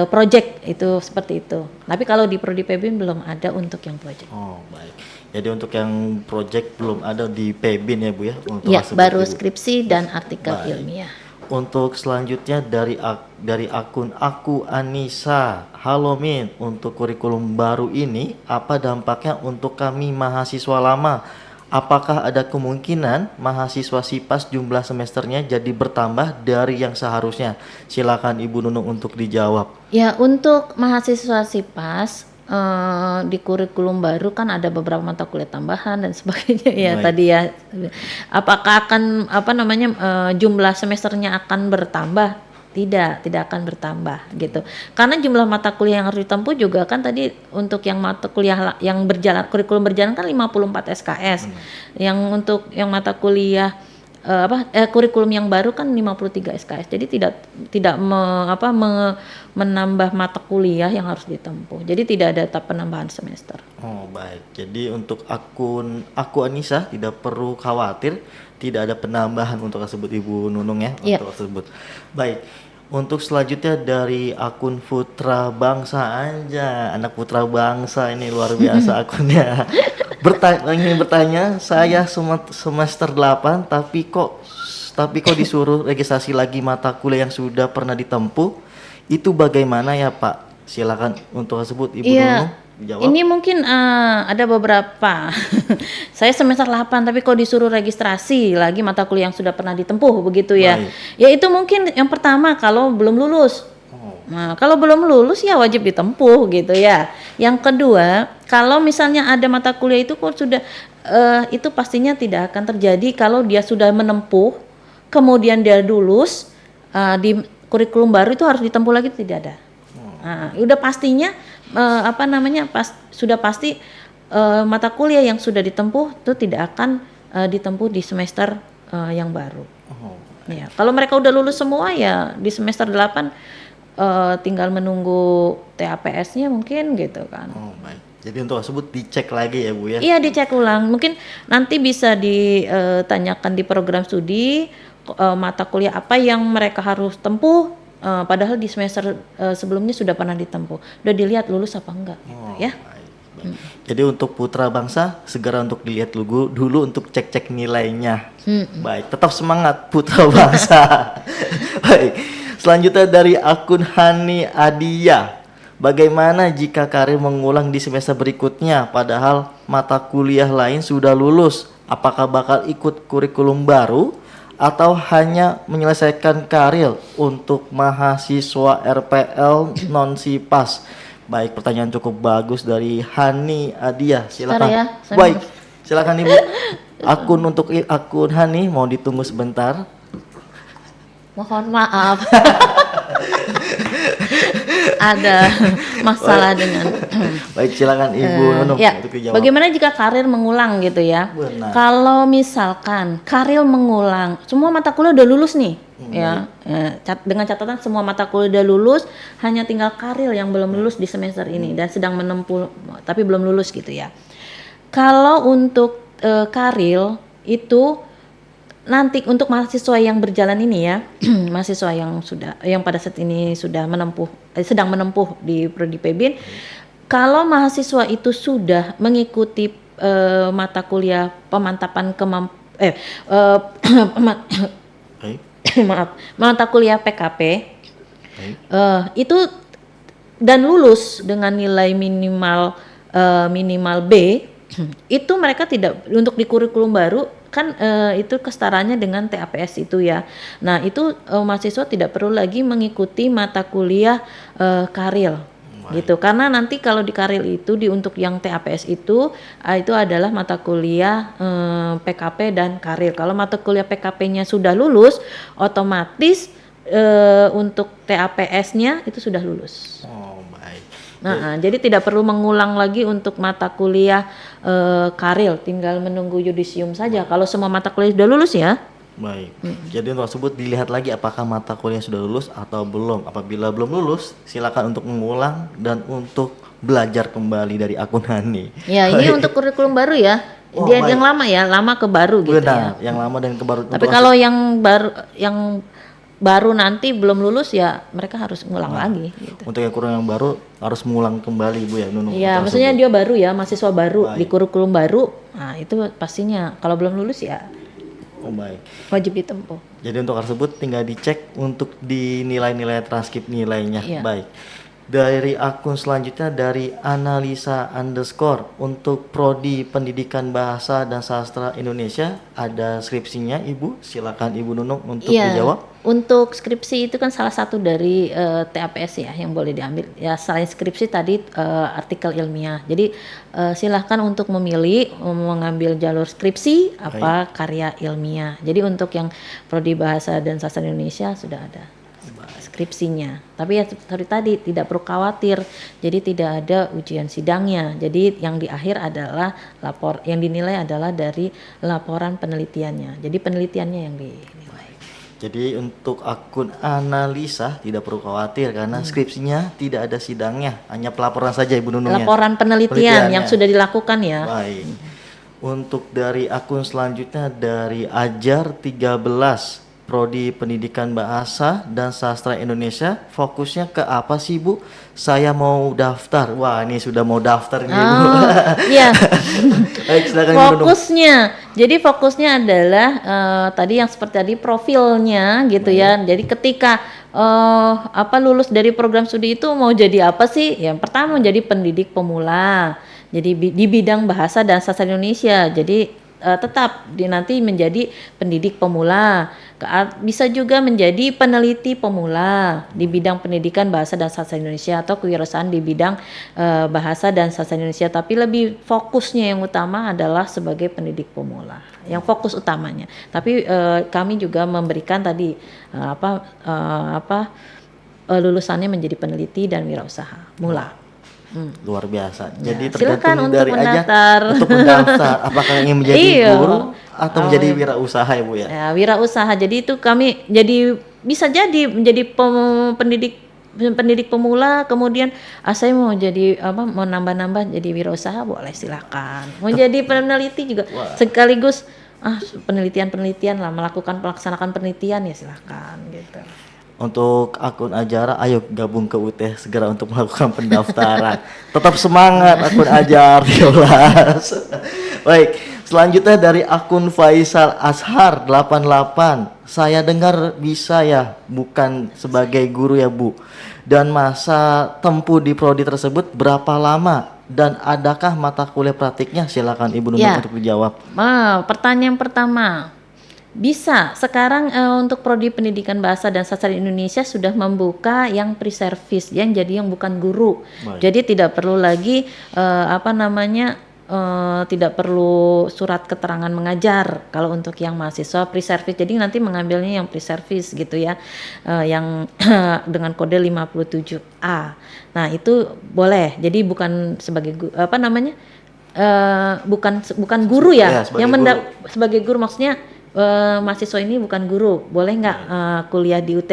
project itu seperti itu. Tapi kalau di prodi PEBIN belum ada untuk yang project. Oh, baik. Jadi untuk yang project belum ada di PEBIN ya Bu ya untuk Ya, tersebut, baru Ibu. skripsi dan artikel Baik. ilmiah. Untuk selanjutnya dari akun Aku Anissa. Halo Min, untuk kurikulum baru ini apa dampaknya untuk kami mahasiswa lama? Apakah ada kemungkinan mahasiswa SIPAS jumlah semesternya jadi bertambah dari yang seharusnya? Silakan Ibu Nunung untuk dijawab. Ya, untuk mahasiswa SIPAS di kurikulum baru kan ada beberapa mata kuliah tambahan dan sebagainya ya. Baik. Tadi ya, apakah akan jumlah semesternya akan bertambah? Tidak akan bertambah gitu. Karena jumlah mata kuliah yang harus ditempuh juga kan tadi untuk yang mata kuliah yang berjalan, kurikulum berjalan kan 54 SKS. Yang untuk yang mata kuliah kurikulum yang baru kan 53 SKS. Jadi tidak menambah mata kuliah yang harus ditempuh. Jadi tidak ada penambahan semester. Oh, baik. Jadi untuk akun Aku Anissa tidak perlu khawatir, tidak ada penambahan untuk tersebut Ibu Nunung ya, Iya. untuk tersebut. Baik. Untuk selanjutnya dari akun Putra Bangsa, aja anak Putra Bangsa ini luar biasa akunnya. Ingin bertanya, saya semester 8 tapi kok disuruh registrasi lagi mata kuliah yang sudah pernah ditempuh. Itu bagaimana ya Pak? Silakan untuk tersebut Ibu Nunung dijawab. Ini mungkin ada beberapa. Saya semester 8 tapi kok disuruh registrasi lagi mata kuliah yang sudah pernah ditempuh begitu ya. Baik. Ya itu mungkin yang pertama kalau belum lulus. Nah, kalau belum lulus ya wajib ditempuh gitu ya. Yang kedua, kalau misalnya ada mata kuliah itu kok sudah itu pastinya tidak akan terjadi kalau dia sudah menempuh kemudian dia lulus di kurikulum baru itu harus ditempuh lagi, tidak ada. Nah, udah pastinya sudah pasti mata kuliah yang sudah ditempuh itu tidak akan ditempuh di semester yang baru. Ya, kalau mereka udah lulus semua ya di semester 8 tinggal menunggu TAPS-nya mungkin gitu kan. Oh, baik. Jadi untuk tersebut dicek lagi ya Bu ya. Iya, dicek ulang. Mungkin nanti bisa ditanyakan di program studi mata kuliah apa yang mereka harus tempuh. Padahal di semester sebelumnya sudah pernah ditempuh. Udah dilihat lulus apa enggak gitu ya. Baik. Jadi untuk Putra Bangsa segera untuk dilihat dulu untuk cek-cek nilainya. Baik, tetap semangat Putra Bangsa. Baik. Selanjutnya dari akun Hani Adia. Bagaimana jika karir mengulang di semester berikutnya padahal mata kuliah lain sudah lulus? Apakah bakal ikut kurikulum baru atau hanya menyelesaikan karir untuk mahasiswa RPL non SIPAS? Baik, pertanyaan cukup bagus dari Hani Adia. Silakan. Ya, baik, silakan Ibu. Akun Hani mau ditunggu sebentar. Mohon maaf. Ada masalah dengan Baik, silakan Ibu Nunung ya, untuk dijawab. bagaimana jika karir mengulang gitu ya? Benar. Kalau misalkan karir mengulang, semua mata kuliah udah lulus nih, dengan catatan semua mata kuliah udah lulus, hanya tinggal karir yang belum lulus di semester ini dan sedang menempuh tapi belum lulus gitu ya. Kalau untuk karir itu nanti untuk mahasiswa yang berjalan ini ya, mahasiswa yang pada saat ini sudah sedang menempuh di prodi PEBIN, Kalau mahasiswa itu sudah mengikuti mata kuliah pemantapan Baik, maaf, mata kuliah PKP baik, itu dan lulus dengan nilai minimal B, itu mereka tidak, untuk di kurikulum baru kan itu kesetaranya dengan TAPS itu ya. Nah itu mahasiswa tidak perlu lagi mengikuti mata kuliah karil gitu, karena nanti kalau di karil itu untuk yang TAPS itu adalah mata kuliah PKP dan karil. Kalau mata kuliah PKP-nya sudah lulus, otomatis untuk TAPS-nya itu sudah lulus. oh baik. Nah, jadi tidak perlu mengulang lagi untuk mata kuliah karil, tinggal menunggu yudisium saja. Kalau semua mata kuliah sudah lulus ya. Baik, jadi untuk tersebut dilihat lagi apakah mata kuliah sudah lulus atau belum. Apabila belum lulus, silakan untuk mengulang dan untuk belajar kembali dari akun Hani. Ya, ini untuk kurikulum baru ya. Oh, Dia baik. yang lama ya, lama ke baru gitu ya. Benar, yang lama dan ke baru. Tapi kalau yang baru nanti belum lulus ya mereka harus ngulang lagi gitu. untuk yang kurang yang baru harus mengulang kembali Bu ya, Nunung. Iya, maksudnya dia baru ya, mahasiswa baru di kurikulum baru. Nah, itu pastinya kalau belum lulus ya Oh baik. wajib ditempuh. Jadi untuk tersebut tinggal dicek untuk di nilai-nilai transkrip nilainya. Iya. Baik. Dari akun selanjutnya dari analisa underscore untuk prodi pendidikan bahasa dan sastra Indonesia ada skripsinya Ibu. Silakan Ibu Nunung untuk dijawab. Untuk skripsi itu kan salah satu dari TAPS ya yang boleh diambil. Ya selain skripsi tadi artikel ilmiah. Jadi silahkan untuk memilih mengambil jalur skripsi apa karya ilmiah. Jadi untuk yang prodi bahasa dan sastra Indonesia sudah ada skripsinya. Tapi ya seperti tadi tidak perlu khawatir. Jadi tidak ada ujian sidangnya. Jadi yang di akhir adalah yang dinilai adalah dari laporan penelitiannya. Jadi penelitiannya yang dinilai. Jadi untuk akun analisa tidak perlu khawatir karena skripsinya tidak ada sidangnya, hanya pelaporan saja Ibu Nunung ya. Laporan penelitian yang sudah dilakukan ya. Baik. Untuk dari akun selanjutnya dari Ajar 13 Prodi Pendidikan Bahasa dan Sastra Indonesia, fokusnya ke apa sih Bu? Saya mau daftar. Wah, ini sudah mau daftar nih Bu. Iya. Baik, silakan Ibu Nunung. Fokusnya. Jadi fokusnya adalah tadi yang seperti tadi profilnya gitu ya. Jadi ketika lulus dari program studi itu mau jadi apa sih? Yang pertama menjadi pendidik pemula. Jadi di bidang bahasa dan sastra Indonesia. Jadi tetap nanti menjadi pendidik pemula. Bisa juga menjadi peneliti pemula di bidang pendidikan bahasa dan sastra Indonesia atau kewirausahaan di bidang bahasa dan sastra Indonesia. Tapi lebih fokusnya yang utama adalah sebagai pendidik pemula. Yang fokus utamanya. Tapi kami juga memberikan tadi lulusannya menjadi peneliti dan wirausaha mula. Luar biasa. Jadi silakan tergantung dari mendaftar. aja untuk mendaftar apakah ingin menjadi Iya. guru atau menjadi wirausaha ya Bu ya. Ya, wirausaha. Jadi itu kami bisa jadi menjadi pendidik pemula, kemudian saya mau jadi mau nambah-nambah jadi wirausaha, boleh silakan. Mau jadi peneliti juga sekaligus penelitian lah, melaksanakan penelitian ya silakan gitu. Untuk akun Ajara, ayo gabung ke UT segera untuk melakukan pendaftaran. Tetap semangat akun Ajar 13. Baik, selanjutnya dari akun Faisal Ashar 88. Saya dengar bisa ya, bukan sebagai guru ya Bu. Dan masa tempuh di prodi tersebut berapa lama? Dan adakah mata kuliah praktiknya? Silakan Ibu Nunung untuk dijawab. Pertanyaan pertama. Bisa, sekarang untuk prodi pendidikan bahasa dan sastra Indonesia sudah membuka yang pre-service, yang jadi yang bukan guru. Baik. Jadi tidak perlu lagi tidak perlu surat keterangan mengajar kalau untuk yang mahasiswa pre-service. Jadi nanti mengambilnya yang pre-service gitu ya, yang dengan kode 57A. Nah itu boleh. Jadi bukan sebagai bukan guru ya, sebagai guru maksudnya. Mahasiswa ini bukan guru, boleh nggak kuliah di UT,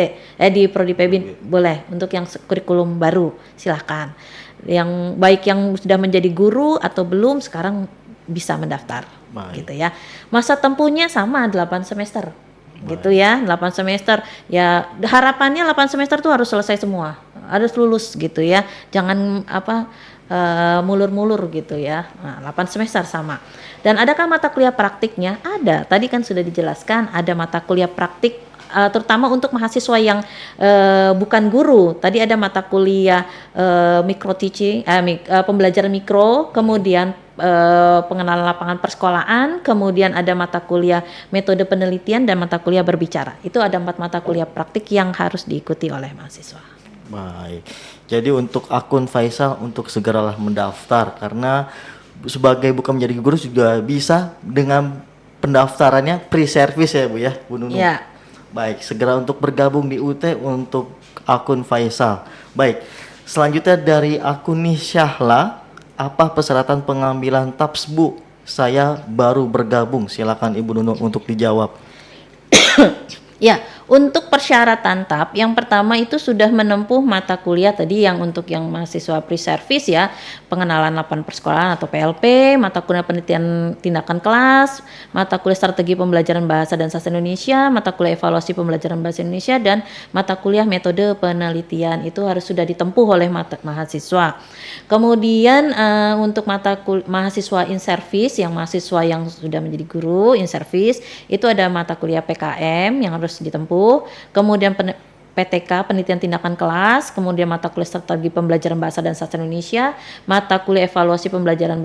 di Prodi Pebin, boleh. Untuk yang kurikulum baru silahkan. Yang baik yang sudah menjadi guru atau belum sekarang bisa mendaftar, gitu ya. Masa tempuhnya sama 8 semester, gitu ya, 8 semester. Ya harapannya 8 semester tuh harus selesai semua, harus lulus gitu ya. Jangan mulur-mulur gitu ya. Nah, 8 semester sama. Dan adakah mata kuliah praktiknya? Ada. Tadi kan sudah dijelaskan ada mata kuliah praktik terutama untuk mahasiswa yang bukan guru. Tadi ada mata kuliah micro teaching, pembelajaran mikro, kemudian pengenalan lapangan persekolahan, kemudian ada mata kuliah metode penelitian dan mata kuliah berbicara. Itu ada 4 mata kuliah praktik yang harus diikuti oleh mahasiswa. Baik. Jadi untuk akun Faisal untuk segeralah mendaftar karena sebagai bukan menjadi guru juga bisa dengan pendaftarannya pre-service ya Bu ya, Bu Nunung. Ya. Baik, segera untuk bergabung di UT untuk akun Faisal. Baik, selanjutnya dari akun Nisyahla, apa persyaratan pengambilan TAPS Bu? Saya baru bergabung, silakan Ibu Nunung untuk dijawab. Ya, untuk persyaratan TAP yang pertama itu sudah menempuh mata kuliah tadi yang untuk yang mahasiswa pre-service ya, pengenalan lapangan persekolahan atau PLP, mata kuliah penelitian tindakan kelas, mata kuliah strategi pembelajaran bahasa dan sastra Indonesia, mata kuliah evaluasi pembelajaran bahasa Indonesia dan mata kuliah metode penelitian itu harus sudah ditempuh oleh mahasiswa. Kemudian untuk mahasiswa in service yang mahasiswa yang sudah menjadi guru in service itu ada mata kuliah PKM yang harus ditempuh, kemudian PTK penelitian tindakan kelas, kemudian mata kuliah strategi pembelajaran bahasa dan sastra Indonesia, mata kuliah evaluasi pembelajaran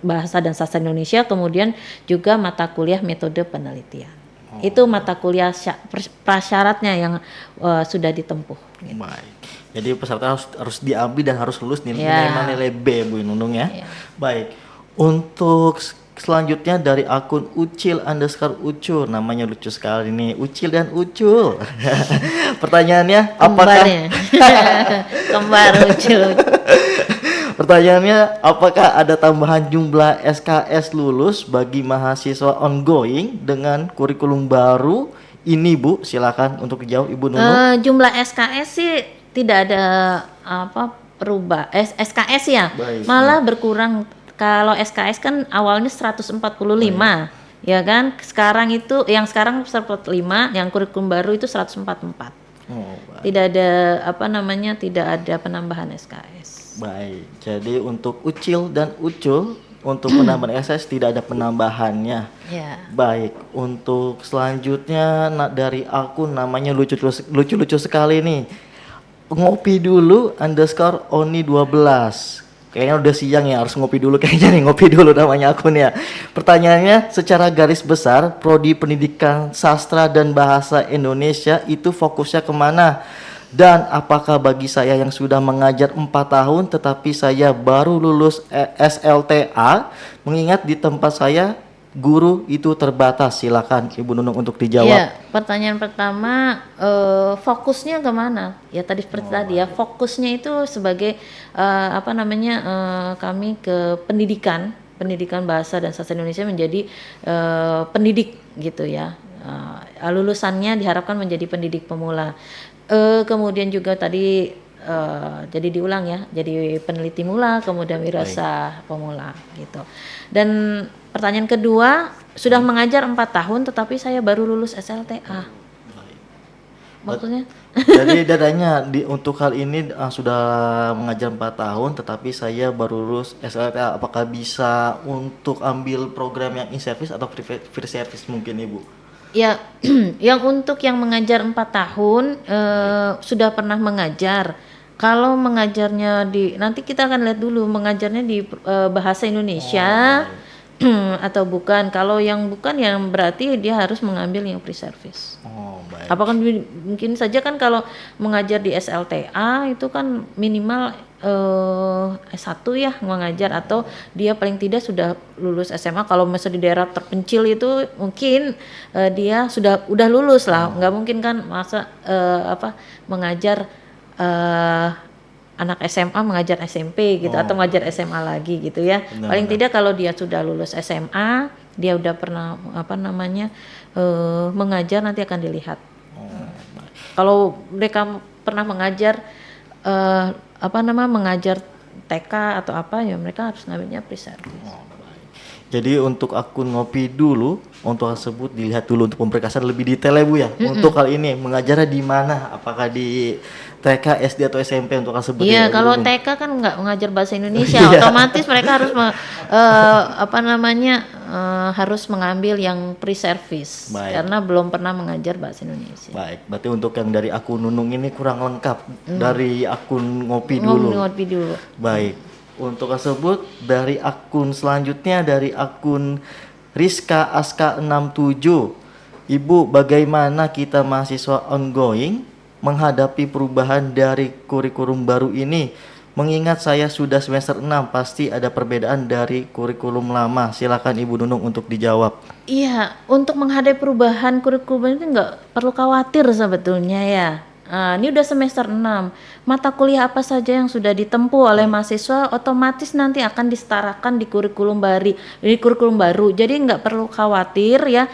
bahasa dan sastra Indonesia, kemudian juga mata kuliah metode penelitian. Itu mata kuliah prasyaratnya yang sudah ditempuh. Gitu. Baik. Jadi peserta harus diambil dan harus lulus minimal nilai B Bu Nunung ya. Baik. Untuk selanjutnya dari akun Ucil_Ucul, namanya lucu sekali nih, Ucil dan Ucul. Pertanyaannya apakah kembar Ucil. Pertanyaannya apakah ada tambahan jumlah SKS lulus bagi mahasiswa ongoing dengan kurikulum baru ini Bu? Silakan untuk dijawab Ibu Nunung. Jumlah SKS sih tidak ada berubah. SKS ya. Baik, malah berkurang. Kalau SKS kan awalnya 145, ya kan? Sekarang itu yang sekarang 145, yang kurikulum baru itu 144. Tidak ada tidak ada penambahan SKS. Baik. Jadi untuk Ucil dan Ucul untuk penambahan SKS tidak ada penambahannya. Ya. Baik. Untuk selanjutnya dari akun namanya lucu-lucu sekali nih. Ngopi dulu _Oni 12. Kayaknya udah siang ya, harus ngopi dulu kayaknya nih, ngopi dulu namanya akunnya. Pertanyaannya secara garis besar, prodi pendidikan sastra dan bahasa Indonesia itu fokusnya kemana? Dan apakah bagi saya yang sudah mengajar 4 tahun tetapi saya baru lulus SLTA, mengingat di tempat saya guru itu terbatas? Silakan Ibu Nunung untuk dijawab. Ya, pertanyaan pertama fokusnya kemana? Ya tadi seperti tadi ya, fokusnya itu sebagai kami ke pendidikan bahasa dan sastra Indonesia menjadi pendidik gitu ya. Lulusannya diharapkan menjadi pendidik pemula. Kemudian juga tadi jadi diulang ya, jadi peneliti mula, kemudian wirausaha pemula gitu. Dan pertanyaan kedua, sudah mengajar 4 tahun tetapi saya baru lulus SLTA. Maksudnya? Jadi dadanya untuk hal ini sudah mengajar 4 tahun tetapi saya baru lulus SLTA. Apakah bisa untuk ambil program yang in-service atau free service mungkin Ibu? Ya, yang untuk yang mengajar 4 tahun sudah pernah mengajar. Kalau mengajarnya nanti kita akan lihat dulu mengajarnya di bahasa Indonesia atau bukan. Kalau yang bukan yang berarti dia harus mengambil yang free service. Baik. Apakah mungkin saja kan kalau mengajar di SLTA itu kan minimal S1 ya mengajar atau dia paling tidak sudah lulus SMA. Kalau misalnya di daerah terpencil itu mungkin dia udah lulus lah. Nggak mungkin kan masa mengajar anak SMA mengajar SMP gitu atau mengajar SMA lagi gitu ya. Paling tidak kalau dia sudah lulus SMA, dia udah pernah mengajar nanti akan dilihat. Kalau mereka pernah mengajar mengajar TK atau apa ya mereka harus ngambilnya pre-service. Jadi untuk akun ngopi dulu, untuk tersebut dilihat dulu untuk pemberkasan lebih detail ya Bu ya. Untuk hal ini mengajarnya di mana? Apakah di TK, SD atau SMP untuk hal tersebut Iya, ya? kalau Bu? TK kan nggak mengajar bahasa Indonesia, Iya. otomatis mereka harus apa namanya harus mengambil yang pre-service Baik. karena belum pernah mengajar bahasa Indonesia. Baik, berarti untuk yang dari akun Nunung ini kurang lengkap. Dari akun ngopi dulu. Ngopi dulu. Baik, untuk tersebut dari akun selanjutnya dari akun Rizka Aska 67. Ibu, bagaimana kita mahasiswa ongoing menghadapi perubahan dari kurikulum baru ini? Mengingat saya sudah semester 6, pasti ada perbedaan dari kurikulum lama. Silakan Ibu Nunung untuk dijawab. Iya, untuk menghadapi perubahan kurikulum itu nggak perlu khawatir sebetulnya ya. Ini udah semester 6. Mata kuliah apa saja yang sudah ditempuh oleh mahasiswa otomatis nanti akan disetarakan di kurikulum baru. Jadi nggak perlu khawatir ya.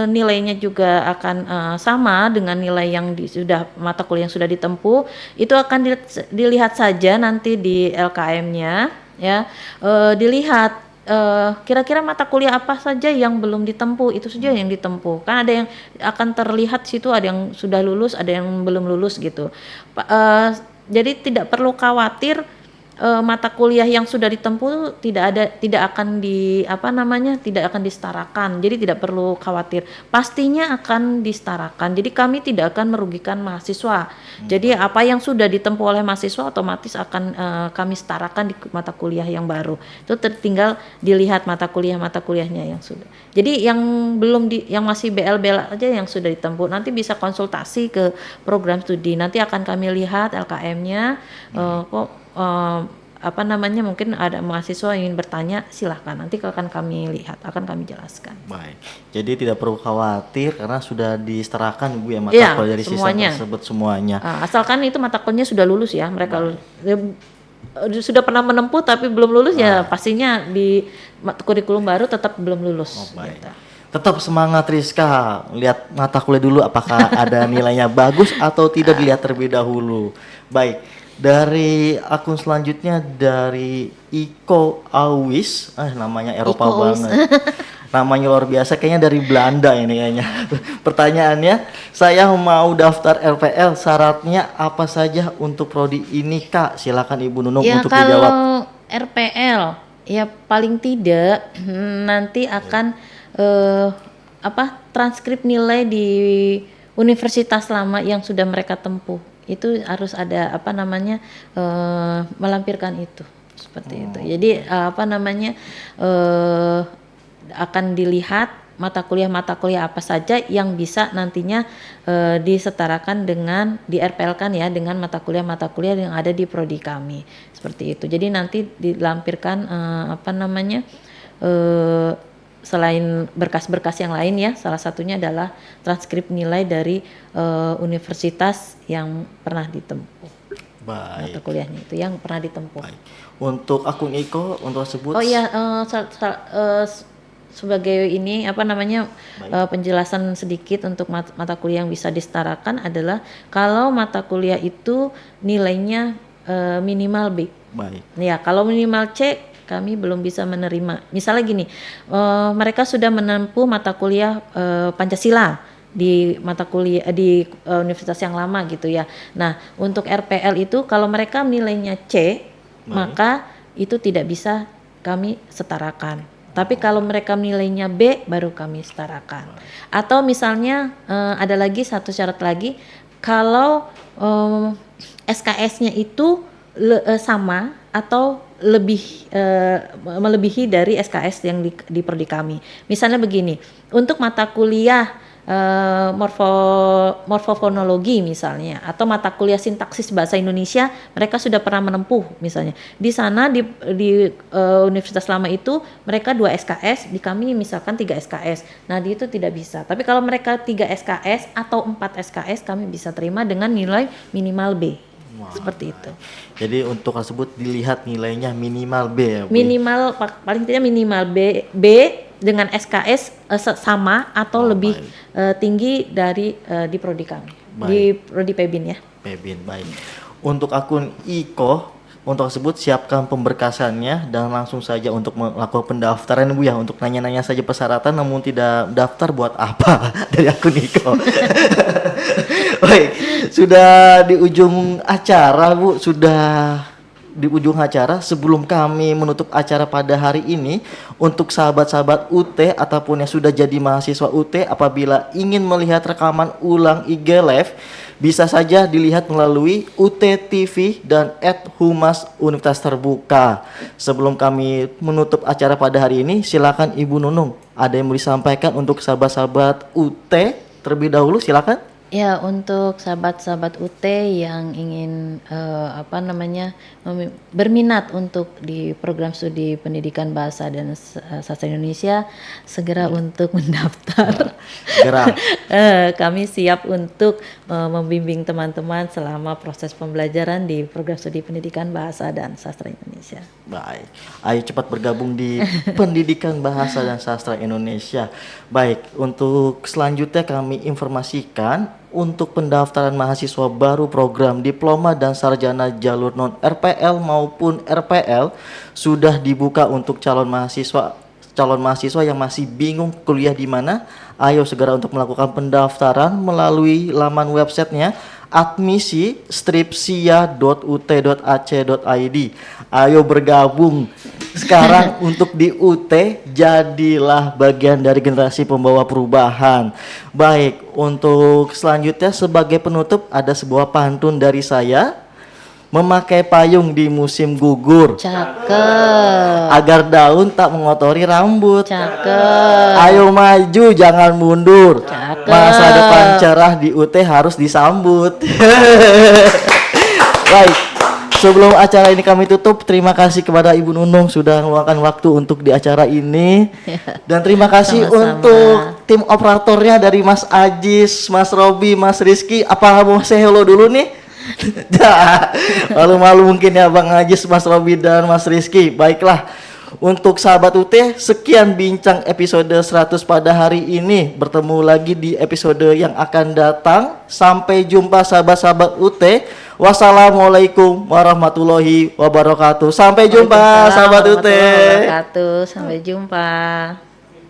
Nilainya juga akan sama dengan nilai yang sudah mata kuliah yang sudah ditempuh. Itu akan dilihat saja nanti di LKM-nya ya. Dilihat kira-kira mata kuliah apa saja yang belum ditempuh, itu saja yang ditempuh. Kan ada yang akan terlihat situ, ada yang sudah lulus, ada yang belum lulus gitu. Jadi tidak perlu khawatir mata kuliah yang sudah ditempuh tidak akan tidak akan disetarakan. Jadi tidak perlu khawatir. Pastinya akan disetarakan. Jadi kami tidak akan merugikan mahasiswa. Jadi apa yang sudah ditempuh oleh mahasiswa otomatis akan kami setarakan di mata kuliah yang baru. Itu tinggal dilihat mata kuliahnya yang sudah. Jadi yang yang masih BL aja yang sudah ditempuh nanti bisa konsultasi ke program studi. Nanti akan kami lihat LKM-nya mungkin ada mahasiswa yang ingin bertanya, silahkan nanti akan kami lihat, akan kami jelaskan. Baik, jadi tidak perlu khawatir karena sudah disetarakan Bu ya mata kuliah dari semuanya. sistem tersebut semuanya. Asalkan itu mata kuliahnya sudah lulus ya, mereka sudah pernah menempuh tapi belum lulus ya pastinya di kurikulum baru tetap belum lulus. Baik. Gitu. Tetap semangat Rizka, lihat mata kuliah dulu apakah ada nilainya bagus atau tidak, dilihat terlebih dahulu. Baik, dari akun selanjutnya dari Iko Awis, namanya Eropa Iko Awis. banget. Namanya luar biasa, kayaknya dari Belanda ini kayaknya. Pertanyaannya, saya mau daftar LPL, syaratnya apa saja untuk prodi ini Kak? Silakan Ibu Nunung untuk dijawab. Kalau RPL ya paling tidak nanti akan transkrip nilai di universitas lama yang sudah mereka tempuh. Itu harus ada melampirkan itu seperti itu. Jadi akan dilihat mata kuliah apa saja yang bisa nantinya disetarakan dengan di RPL-kan ya dengan mata kuliah yang ada di prodi kami seperti itu. Jadi nanti dilampirkan selain berkas-berkas yang lain ya, salah satunya adalah transkrip nilai dari universitas yang pernah ditempuh. Baik. Mata kuliahnya itu yang pernah ditempuh. Baik. Untuk akun Iko untuk tersebut. Oh iya, sebagai ini penjelasan sedikit untuk mata kuliah yang bisa disetarakan adalah kalau mata kuliah itu nilainya minimal B. Baik. Ya, kalau minimal C kami belum bisa menerima. Misalnya gini, mereka sudah menempuh mata kuliah Pancasila di mata kuliah di universitas yang lama gitu ya. Nah, untuk RPL itu kalau mereka nilainya C, maka itu tidak bisa kami setarakan. Tapi kalau mereka nilainya B baru kami setarakan. Atau misalnya ada lagi satu syarat lagi, kalau SKS-nya itu sama atau melebihi dari SKS yang di prodi kami. Misalnya begini, untuk mata kuliah morfofonologi misalnya atau mata kuliah sintaksis bahasa Indonesia mereka sudah pernah menempuh misalnya. Di sana di universitas lama itu mereka 2 SKS, di kami misalkan 3 SKS. Nah, di itu tidak bisa. Tapi kalau mereka 3 SKS atau 4 SKS kami bisa terima dengan nilai minimal B. Seperti itu. Jadi untuk tersebut dilihat nilainya minimal B ya Bu? Minimal paling tidak minimal B dengan SKS sama atau lebih tinggi dari di prodi kami. Baik. Di prodi Pebin ya. Pebin, baik. Untuk akun Iko Untuk tersebut siapkan pemberkasannya dan langsung saja untuk melakukan pendaftaran Bu ya, untuk nanya-nanya saja persyaratan namun tidak daftar buat apa dari aku Niko. Baik, sudah di ujung acara Bu, sudah di ujung acara. Sebelum kami menutup acara pada hari ini, untuk sahabat-sahabat UT ataupun yang sudah jadi mahasiswa UT, apabila ingin melihat rekaman ulang IG Live, bisa saja dilihat melalui UT TV dan @Humas Universitas Terbuka. Sebelum kami menutup acara pada hari ini, silakan Ibu Nunung, ada yang mau disampaikan untuk sahabat-sahabat UT terlebih dahulu, silakan. Ya, untuk sahabat-sahabat UT yang ingin berminat untuk di program studi pendidikan bahasa dan sastra Indonesia, segera untuk mendaftar. Segera. Kami siap untuk membimbing teman-teman selama proses pembelajaran di program studi pendidikan bahasa dan sastra Indonesia. Baik, ayo cepat bergabung di Pendidikan Bahasa dan Sastra Indonesia. Baik, untuk selanjutnya kami informasikan untuk pendaftaran mahasiswa baru program Diploma dan Sarjana jalur non RPL maupun RPL sudah dibuka untuk calon mahasiswa yang masih bingung kuliah di mana. Ayo segera untuk melakukan pendaftaran melalui laman websitenya admisi-stripsia.ut.ac.id. Ayo bergabung sekarang untuk di UT, jadilah bagian dari generasi pembawa perubahan. Baik, untuk selanjutnya sebagai penutup ada sebuah pantun dari saya. Memakai payung di musim gugur, Cakep. agar daun tak mengotori rambut. Cakep. Ayo maju, jangan mundur. Cakep. Masa depan cerah di UT harus disambut. Baik, sebelum acara ini kami tutup, terima kasih kepada Ibu Nunung sudah meluangkan waktu untuk di acara ini. Dan terima kasih Sama-sama. untuk tim operatornya dari Mas Ajis, Mas Robi, Mas Rizky. Apa mau say hello dulu nih? Malu-malu mungkin ya Bang Ajis, Mas Robi dan Mas Rizky. Baiklah, untuk sahabat UT, sekian bincang episode 100 pada hari ini. Bertemu lagi di episode yang akan datang. Sampai jumpa sahabat-sahabat UT. Wassalamualaikum warahmatullahi wabarakatuh. Sampai jumpa sahabat UT. Warahmatullahi wabarakatuh. Sampai jumpa.